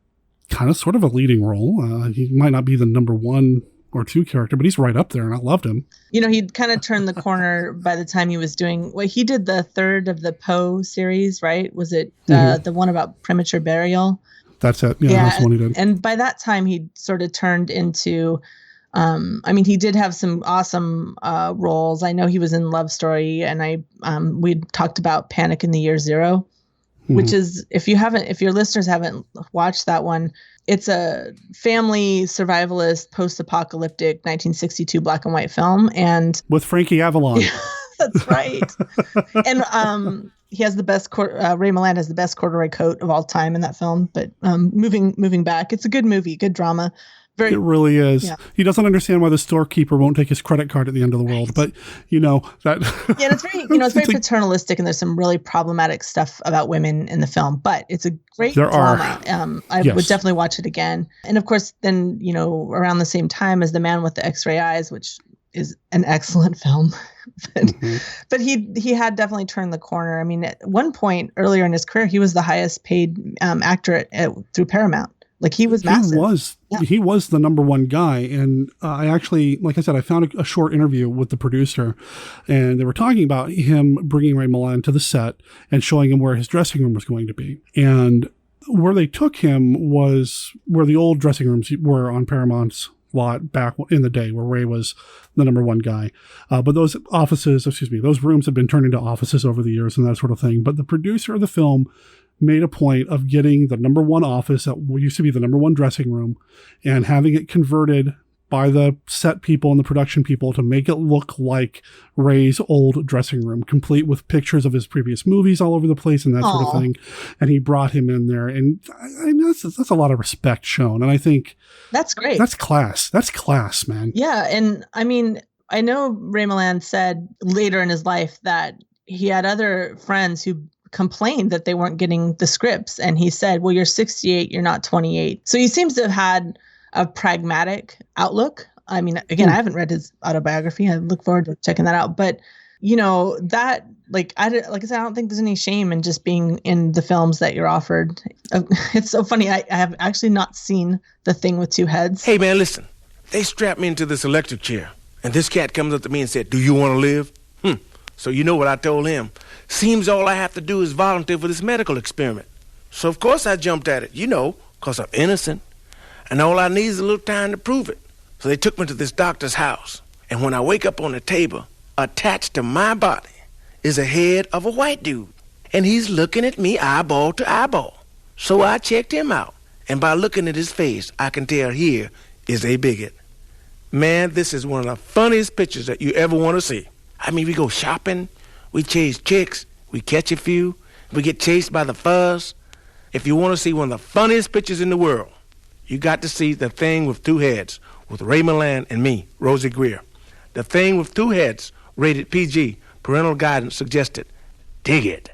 kind of sort of a leading role. He might not be the number 1 or 2 character, but he's right up there, and I loved him. He'd kind of turned the corner by the time he was doing, he did the 3rd of the Poe series, right? Was it the one about premature burial? That's it. Yeah, that's the one he did. And by that time, he'd sort of turned into... he did have some awesome roles. I know he was in Love Story, and we talked about Panic in the Year Zero, which is, if your listeners haven't watched that one, it's a family survivalist post-apocalyptic 1962 black and white film, and with Frankie Avalon. That's right. And he has the best Ray Milland has the best corduroy coat of all time in that film. But moving back, it's a good movie, good drama. It really is. Yeah. He doesn't understand why the storekeeper won't take his credit card at the end of the world, but that. Yeah, and it's very, it's very paternalistic, and there's some really problematic stuff about women in the film. But it's a great drama. I would definitely watch it again. And of course, then around the same time as The Man with the X-Ray Eyes, which is an excellent film. But he had definitely turned the corner. I mean, at one point earlier in his career, he was the highest paid actor through Paramount. Like, he was massive. He was the number 1 guy. And I actually, like I said, I found a short interview with the producer, and they were talking about him bringing Ray Milland to the set and showing him where his dressing room was going to be. And where they took him was where the old dressing rooms were on Paramount's lot back in the day, where Ray was the number 1 guy. But those rooms had been turned into offices over the years and that sort of thing. But the producer of the film made a point of getting the number 1 office that used to be the number 1 dressing room and having it converted by the set people and the production people to make it look like Ray's old dressing room, complete with pictures of his previous movies all over the place and that sort of thing. And he brought him in there. And I mean, that's a lot of respect shown. And I think that's great. That's class. That's class, man. Yeah. And I mean, I know Ray Milland said later in his life that he had other friends who complained that they weren't getting the scripts. And he said, well, you're 68, you're not 28. So he seems to have had a pragmatic outlook. I mean, again, I haven't read his autobiography. I look forward to checking that out. But, that, like I said, I don't think there's any shame in just being in the films that you're offered. It's so funny. I have actually not seen The Thing with Two Heads. Hey, man, listen. They strapped me into this electric chair. And this cat comes up to me and said, do you want to live? So you know what I told him. Seems all I have to do is volunteer for this medical experiment. So of course I jumped at it, 'cause I'm innocent. And all I need is a little time to prove it. So they took me to this doctor's house. And when I wake up on the table, attached to my body is a head of a white dude. And he's looking at me eyeball to eyeball. So I checked him out. And by looking at his face, I can tell here is a bigot. Man, this is one of the funniest pictures that you ever want to see. I mean, we go shopping, we chase chicks, we catch a few, we get chased by the fuzz. If you want to see one of the funniest pictures in the world, you got to see The Thing with Two Heads with Ray Milland and me, Rosie Greer. The Thing with Two Heads, rated PG, parental guidance suggested. Dig it.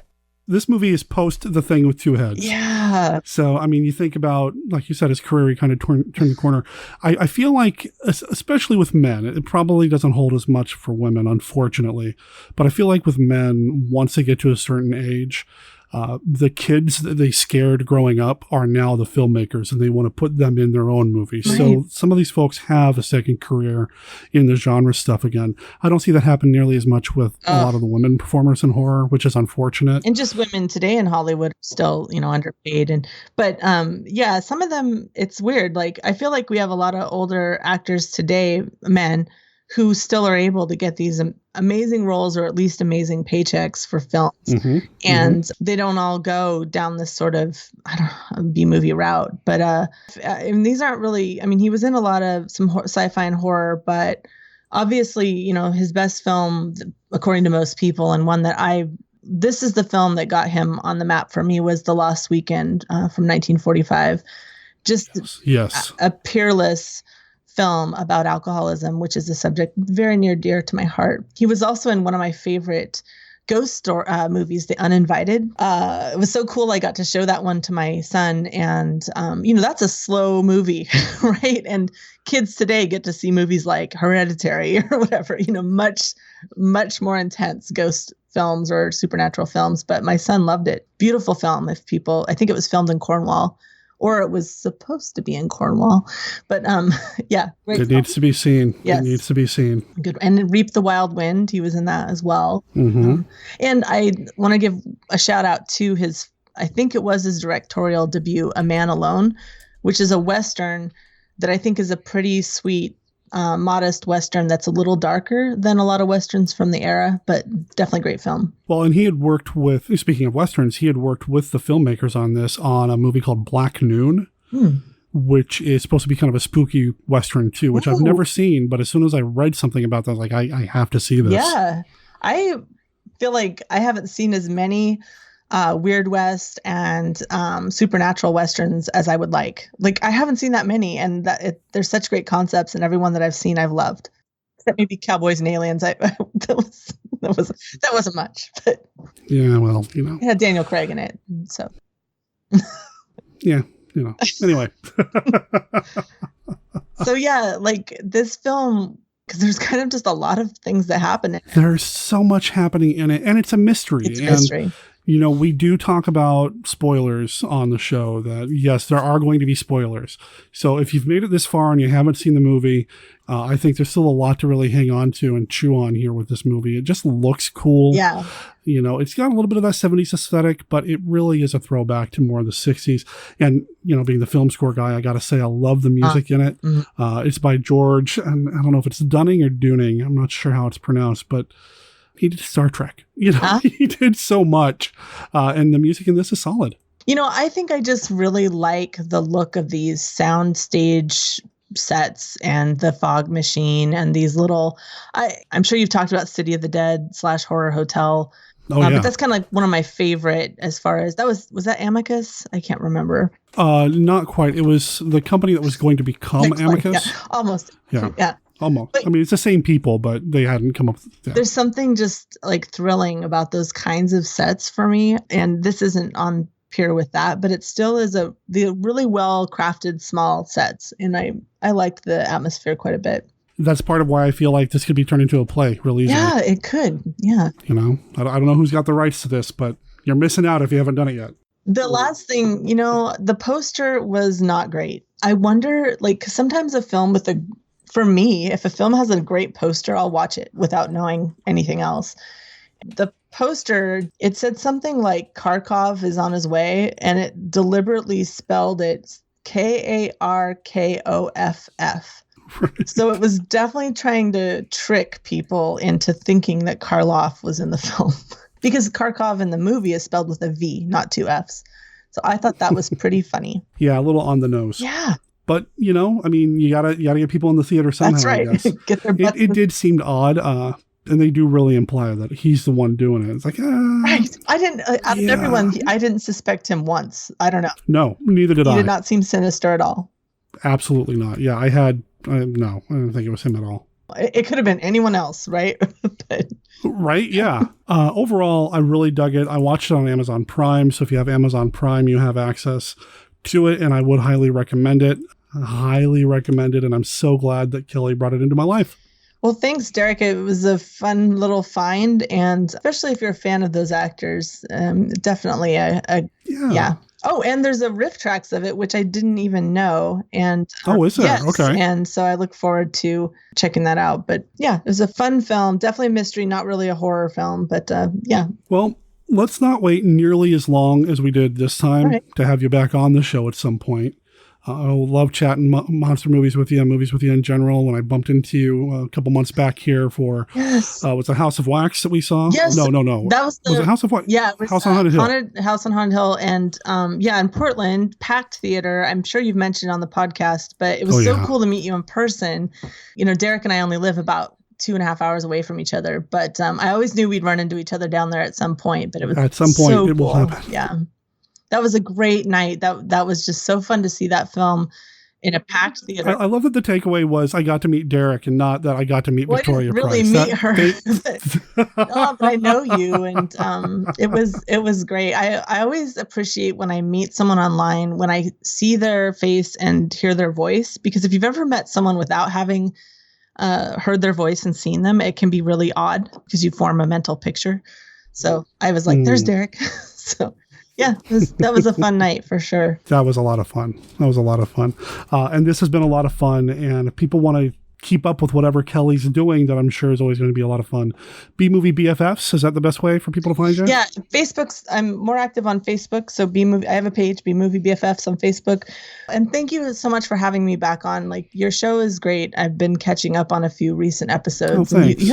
This movie is post The Thing with Two Heads. Yeah. So, I mean, you think about, like you said, his career, he kind of turned the corner. I feel like, especially with men, it probably doesn't hold as much for women, unfortunately. But I feel like with men, once they get to a certain age, the kids that they scared growing up are now the filmmakers, and they want to put them in their own movies. Right. So some of these folks have a second career in the genre stuff again. I don't see that happen nearly as much with a lot of the women performers in horror, which is unfortunate. And just women today in Hollywood are still, underpaid. But some of them, it's weird. Like, I feel like we have a lot of older actors today, men, who still are able to get these amazing roles or at least amazing paychecks for films. And they don't all go down this sort of, B-movie route. But these aren't really, he was in a lot of some sci-fi and horror, but obviously, his best film, according to most people, and one that this is the film that got him on the map for me, was The Lost Weekend from 1945. Just yes. a peerless film about alcoholism, which is a subject very near dear to my heart. He was also in one of my favorite ghost story movies, The Uninvited. It was so cool. I got to show that one to my son, and that's a slow movie, right? And kids today get to see movies like Hereditary or whatever, much, much more intense ghost films or supernatural films. But my son loved it. Beautiful film. I think it was filmed in Cornwall, or it was supposed to be in Cornwall. But yeah. It needs to be seen. Yes. It needs to be seen. Good. And Reap the Wild Wind, he was in that as well. Mm-hmm. And I want to give a shout out to I think it was his directorial debut, A Man Alone, which is a Western that I think is a pretty sweet, modest Western that's a little darker than a lot of Westerns from the era, but definitely great film. Well, and he had worked with, speaking of Westerns, he had worked with the filmmakers on a movie called Black Noon, which is supposed to be kind of a spooky Western too, which I've never seen, but as soon as I read something about that, I was like, I have to see this. Yeah. I feel like I haven't seen as many Weird West and supernatural Westerns as I would like. Like, I haven't seen that many, and there's such great concepts, and everyone that I've seen I've loved. Except maybe Cowboys and Aliens. That wasn't much, but yeah, well, it had Daniel Craig in it, so yeah, anyway. So yeah, like this film, because there's kind of just a lot of things that happen in it. There's so much happening in it, and it's a mystery. It's a mystery. We do talk about spoilers on the show, that yes, there are going to be spoilers. So if you've made it this far and you haven't seen the movie, I think there's still a lot to really hang on to and chew on here with this movie. It just looks cool. Yeah. It's got a little bit of that 70s aesthetic, but it really is a throwback to more of the 60s. And, being the film score guy, I got to say, I love the music in it. Mm-hmm. It's by George, and I don't know if it's Dunning or Dooning. I'm not sure how it's pronounced, but he did Star Trek. He did so much. And the music in this is solid. I think I just really like the look of these soundstage sets and the fog machine and these little, I'm sure you've talked about City of the Dead / Horror Hotel. Yeah. But that's kind of like one of my favorite as far as was that Amicus? I can't remember. Not quite. It was the company that was going to become Amicus. Yeah, almost. Yeah. Almost. But, it's the same people, but they hadn't come up with that. There's something just like thrilling about those kinds of sets for me. And this isn't on peer with that, but it still is the really well crafted small sets. And I liked the atmosphere quite a bit. That's part of why I feel like this could be turned into a play really easily. Yeah, it could. Yeah. I don't know who's got the rights to this, but you're missing out if you haven't done it yet. The last thing, the poster was not great. I wonder, like, 'cause sometimes a film for me, if a film has a great poster, I'll watch it without knowing anything else. The poster, it said something like Kharkov is on his way, and it deliberately spelled it Karkoff. So it was definitely trying to trick people into thinking that Karloff was in the film. Because Kharkov in the movie is spelled with a V, not 2 Fs. So I thought that was pretty funny. Yeah, a little on the nose. Yeah. But, you gotta get people in the theater somehow. That's right. I guess. Get their butts. It did seem odd, and they do really imply that he's the one doing it. It's like, right. I didn't. Out of everyone, I didn't suspect him once. I don't know. No, neither did I. He did not seem sinister at all. Absolutely not. Yeah, I didn't think it was him at all. It could have been anyone else, right? Right? Yeah. Overall, I really dug it. I watched it on Amazon Prime, so if you have Amazon Prime, you have access to it, and I would highly recommend it. And I'm so glad that Kelly brought it into my life. Well, thanks, Derek. It was a fun little find, and especially if you're a fan of those actors, definitely yeah. Oh, and there's a riff tracks of it, which I didn't even know. And is there? Yes, okay. And so I look forward to checking that out. But yeah, it was a fun film, definitely a mystery, not really a horror film, but yeah. Well, let's not wait nearly as long as we did this time to have you back on the show at some point. I love chatting monster movies with you, movies with you in general. When I bumped into you a couple months back here for, was it House of Wax that we saw? Yes. No. That was it House of Wax? Yeah. It was House on Haunted Hill. House on Haunted Hill. And in Portland, packed theater. I'm sure you've mentioned on the podcast, but it was so cool to meet you in person. Derek and I only live about 2.5 hours away from each other. But I always knew we'd run into each other down there at some point. But it was at some point so it will cool. happen. Yeah, that was a great night. That was just so fun to see that film in a packed theater. I love that the takeaway was I got to meet Derek and not that I got to meet Victoria really Price. meet her. But I know you, and it was great. I always appreciate when I meet someone online, when I see their face and hear their voice, because if you've ever met someone without having heard their voice and seen them, it can be really odd because you form a mental picture. So I was like, there's Derek. So yeah, that was a fun night for sure. That was a lot of fun. And this has been a lot of fun. And if people want to keep up with whatever Kelly's doing, that I'm sure is always going to be a lot of fun. B-Movie BFFs, is that the best way for people to find you? Yeah, I'm more active on Facebook. So B-Movie, I have a page, B-Movie BFFs on Facebook. And thank you so much for having me back on. Like, your show is great. I've been catching up on a few recent episodes. Oh, thanks.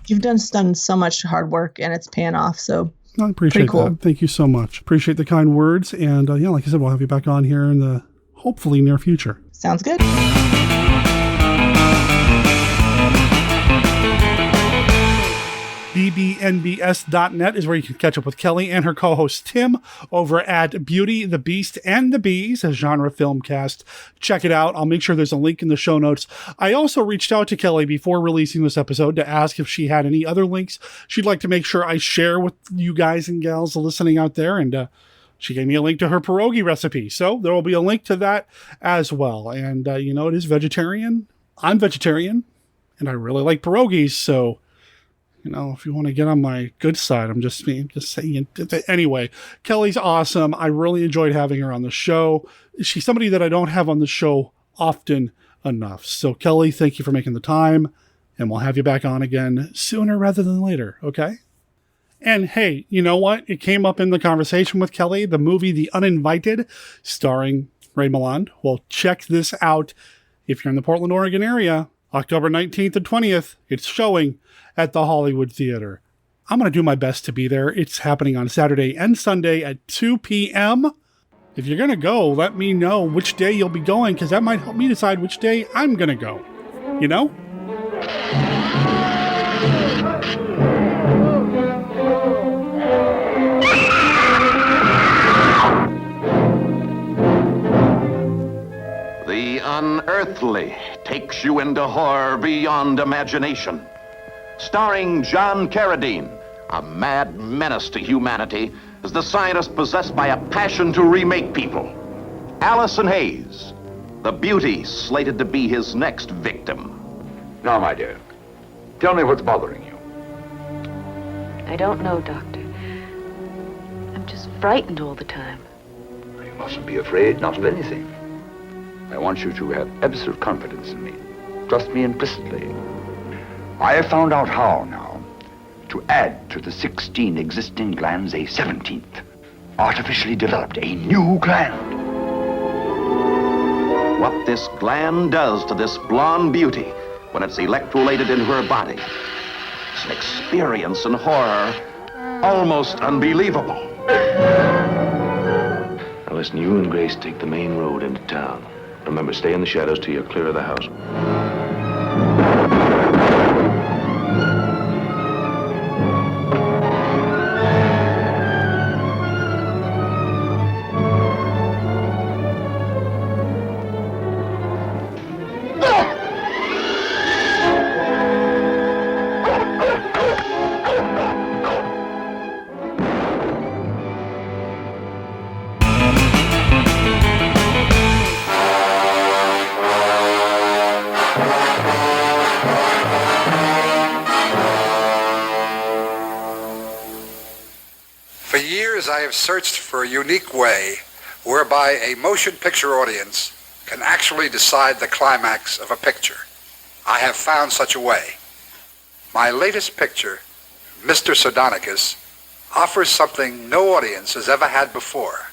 You've done so much hard work, and it's paying off. So I appreciate that. Thank you so much. Appreciate the kind words. And yeah, like I said, we'll have you back on here in the hopefully near future. Sounds good. bbnbs.net is where you can catch up with Kelly and her co-host Tim over at Beauty, the Beast, and the Bees, a genre film cast. Check it out. I'll make sure there's a link in the show notes. I also reached out to Kelly before releasing this episode to ask if she had any other links she'd like to make sure I share with you guys and gals listening out there, and she gave me a link to her pierogi recipe, so there will be a link to that as well. And it is vegetarian. I'm vegetarian, and I really like pierogies, so if you want to get on my good side, I'm just saying. Anyway, Kelly's awesome. I really enjoyed having her on the show. She's somebody that I don't have on the show often enough. So Kelly, thank you for making the time, and we'll have you back on again sooner rather than later. Okay. And hey, you know what? It came up in the conversation with Kelly, the movie The Uninvited, starring Ray Milland. Well, check this out. If you're in the Portland, Oregon area, October 19th and 20th, it's showing at the Hollywood Theater. I'm going to do my best to be there. It's happening on Saturday and Sunday at 2 p.m. If you're going to go, let me know which day you'll be going, because that might help me decide which day I'm going to go. The unearthly takes you into horror beyond imagination. Starring John Carradine, a mad menace to humanity as the scientist possessed by a passion to remake people. Allison Hayes, the beauty slated to be his next victim. Now, my dear, tell me what's bothering you. I don't know, Doctor. I'm just frightened all the time. You mustn't be afraid, not of anything. I want you to have absolute confidence in me. Trust me implicitly. I have found out how now to add to the 16 existing glands a 17th. Artificially developed a new gland. What this gland does to this blonde beauty when it's electrolyted into her body is an experience in horror almost unbelievable. Now listen, you and Grace take the main road into town. Remember, stay in the shadows till you're clear of the house. I have searched for a unique way whereby a motion picture audience can actually decide the climax of a picture. I have found such a way. My latest picture, Mr. Sardonicus, offers something no audience has ever had before: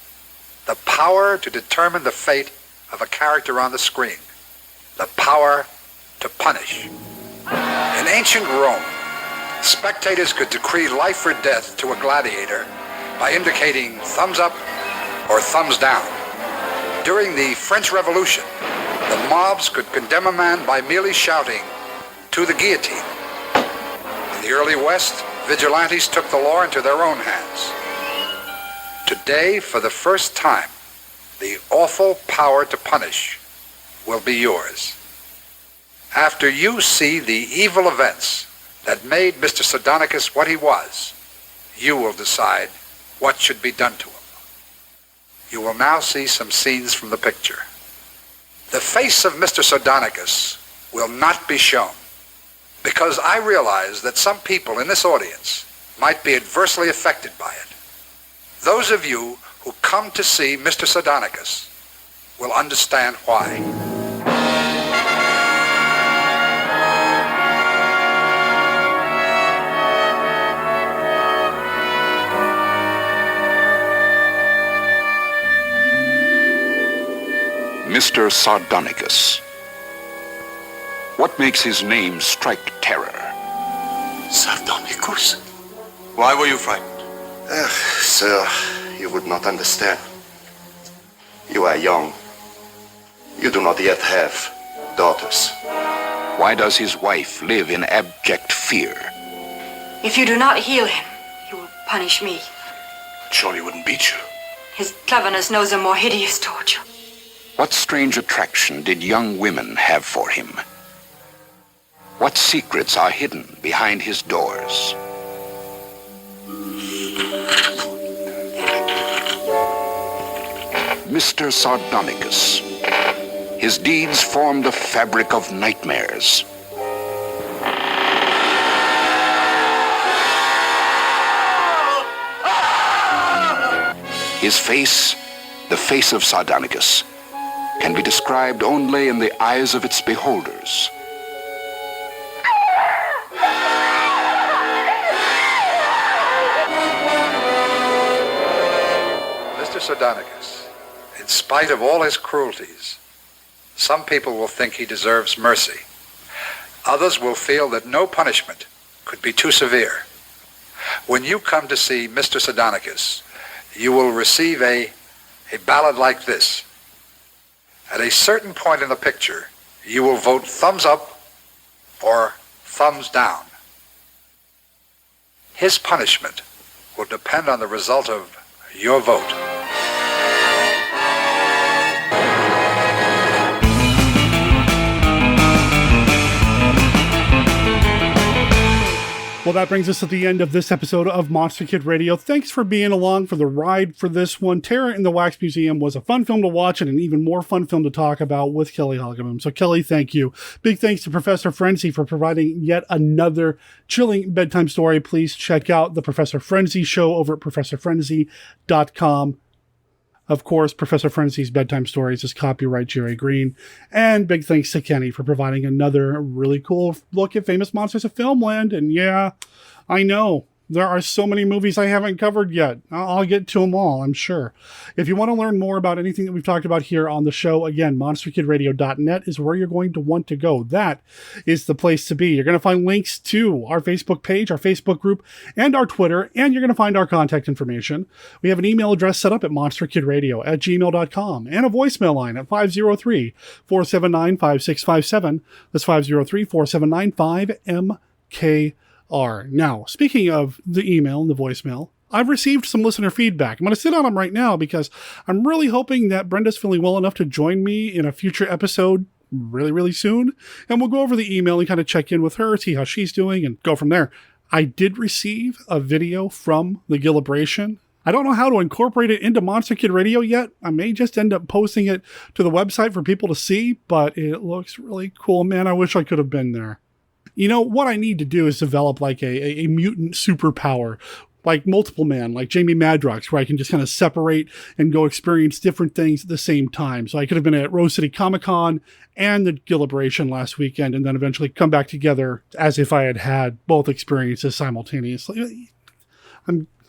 the power to determine the fate of a character on the screen, the power to punish. In ancient Rome, spectators could decree life or death to a gladiator by indicating thumbs up or thumbs down. During the French Revolution, the mobs could condemn a man by merely shouting, "To the guillotine." the early West, vigilantes took the law into their own hands. Today, for the first time, the awful power to punish will be yours. After you see the evil events that made Mr. Sardonicus what he was, you will decide what should be done to him. You will now see some scenes from the picture. The face of Mr. Sardonicus will not be shown, because I realize that some people in this audience might be adversely affected by it. Those of you who come to see Mr. Sardonicus will understand why. Mr. Sardonicus. What makes his name strike terror? Sardonicus? Why were you frightened? Sir, you would not understand. You are young. You do not yet have daughters. Why does his wife live in abject fear? If you do not heal him, he will punish me. Surely wouldn't beat you. His cleverness knows a more hideous torture. What strange attraction did young women have for him? What secrets are hidden behind his doors? Mr. Sardonicus. His deeds formed a fabric of nightmares. His face, the face of Sardonicus, can be described only in the eyes of its beholders. Mr. Sardonicus, in spite of all his cruelties, some people will think he deserves mercy. Others will feel that no punishment could be too severe. When you come to see Mr. Sardonicus, you will receive a ballot like this. At a certain point in the picture, you will vote thumbs up or thumbs down. His punishment will depend on the result of your vote. Well, that brings us to the end of this episode of Monster Kid Radio. Thanks for being along for the ride for this one. Terror in the Wax Museum was a fun film to watch and an even more fun film to talk about with Kelly Hogaboom. So, Kelly, thank you. Big thanks to Professor Frenzy for providing yet another chilling bedtime story. Please check out the Professor Frenzy show over at professorfrenzy.com. Of course, Professor Frenzy's Bedtime Stories is copyright Jerry Green. And big thanks to Kenny for providing another really cool look at Famous Monsters of Filmland. And yeah, I know there are so many movies I haven't covered yet. I'll get to them all, I'm sure. If you want to learn more about anything that we've talked about here on the show, again, monsterkidradio.net is where you're going to want to go. That is the place to be. You're going to find links to our Facebook page, our Facebook group, and our Twitter, and you're going to find our contact information. We have an email address set up at monsterkidradio@gmail.com and a voicemail line at 503-479-5657. That's 503-479-5MK. Now, speaking of the email and the voicemail, I've received some listener feedback. I'm going to sit on them right now because I'm really hoping that Brenda's feeling well enough to join me in a future episode really, really soon. And we'll go over the email and kind of check in with her, see how she's doing, and go from there. I did receive a video from the Gillibration. I don't know how to incorporate it into Monster Kid Radio yet. I may just end up posting it to the website for people to see, but it looks really cool. Man, I wish I could have been there. You know, what I need to do is develop like a mutant superpower, like Multiple Man, like Jamie Madrox, where I can just kind of separate and go experience different things at the same time. So I could have been at Rose City Comic Con and the Gillibration last weekend, and then eventually come back together as if I had had both experiences simultaneously.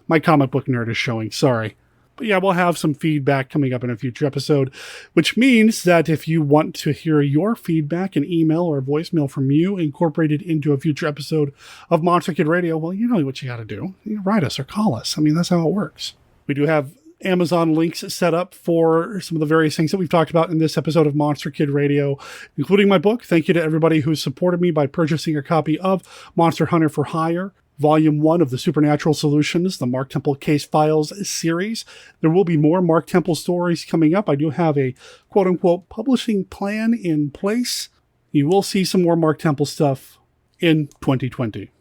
My comic book nerd is showing, sorry. But yeah, we'll have some feedback coming up in a future episode, which means that if you want to hear your feedback, an email or a voicemail from you incorporated into a future episode of Monster Kid Radio, well, you know what you got to do. You write us or call us. I mean, that's how it works. We do have Amazon links set up for some of the various things that we've talked about in this episode of Monster Kid Radio, including my book. Thank you to everybody who supported me by purchasing a copy of Monster Hunter for Hire, Volume 1 of the Supernatural Solutions, the Mark Temple Case Files series. There will be more Mark Temple stories coming up. I do have a quote-unquote publishing plan in place. You will see some more Mark Temple stuff in 2020.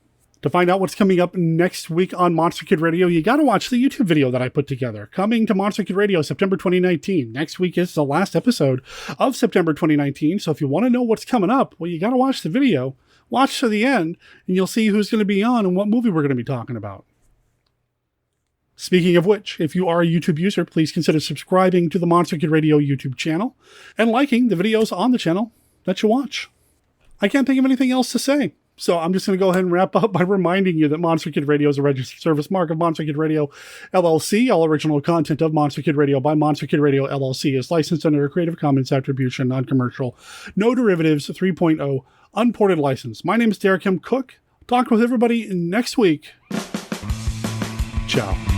To find out what's coming up next week on Monster Kid Radio, you got to watch the YouTube video that I put together. Coming to Monster Kid Radio September 2019. Next week is the last episode of September 2019. So if you want to know what's coming up, well, you got to watch the video. Watch to the end, and you'll see who's going to be on and what movie we're going to be talking about. Speaking of which, if you are a YouTube user, please consider subscribing to the Monster Kid Radio YouTube channel and liking the videos on the channel that you watch. I can't think of anything else to say. So I'm just going to go ahead and wrap up by reminding you that Monster Kid Radio is a registered service mark of Monster Kid Radio, LLC. All original content of Monster Kid Radio by Monster Kid Radio, LLC is licensed under a Creative Commons Attribution, Non-Commercial, No Derivatives 3.0 Unported license. My name is Derek M. Cook. Talk with everybody next week. Ciao.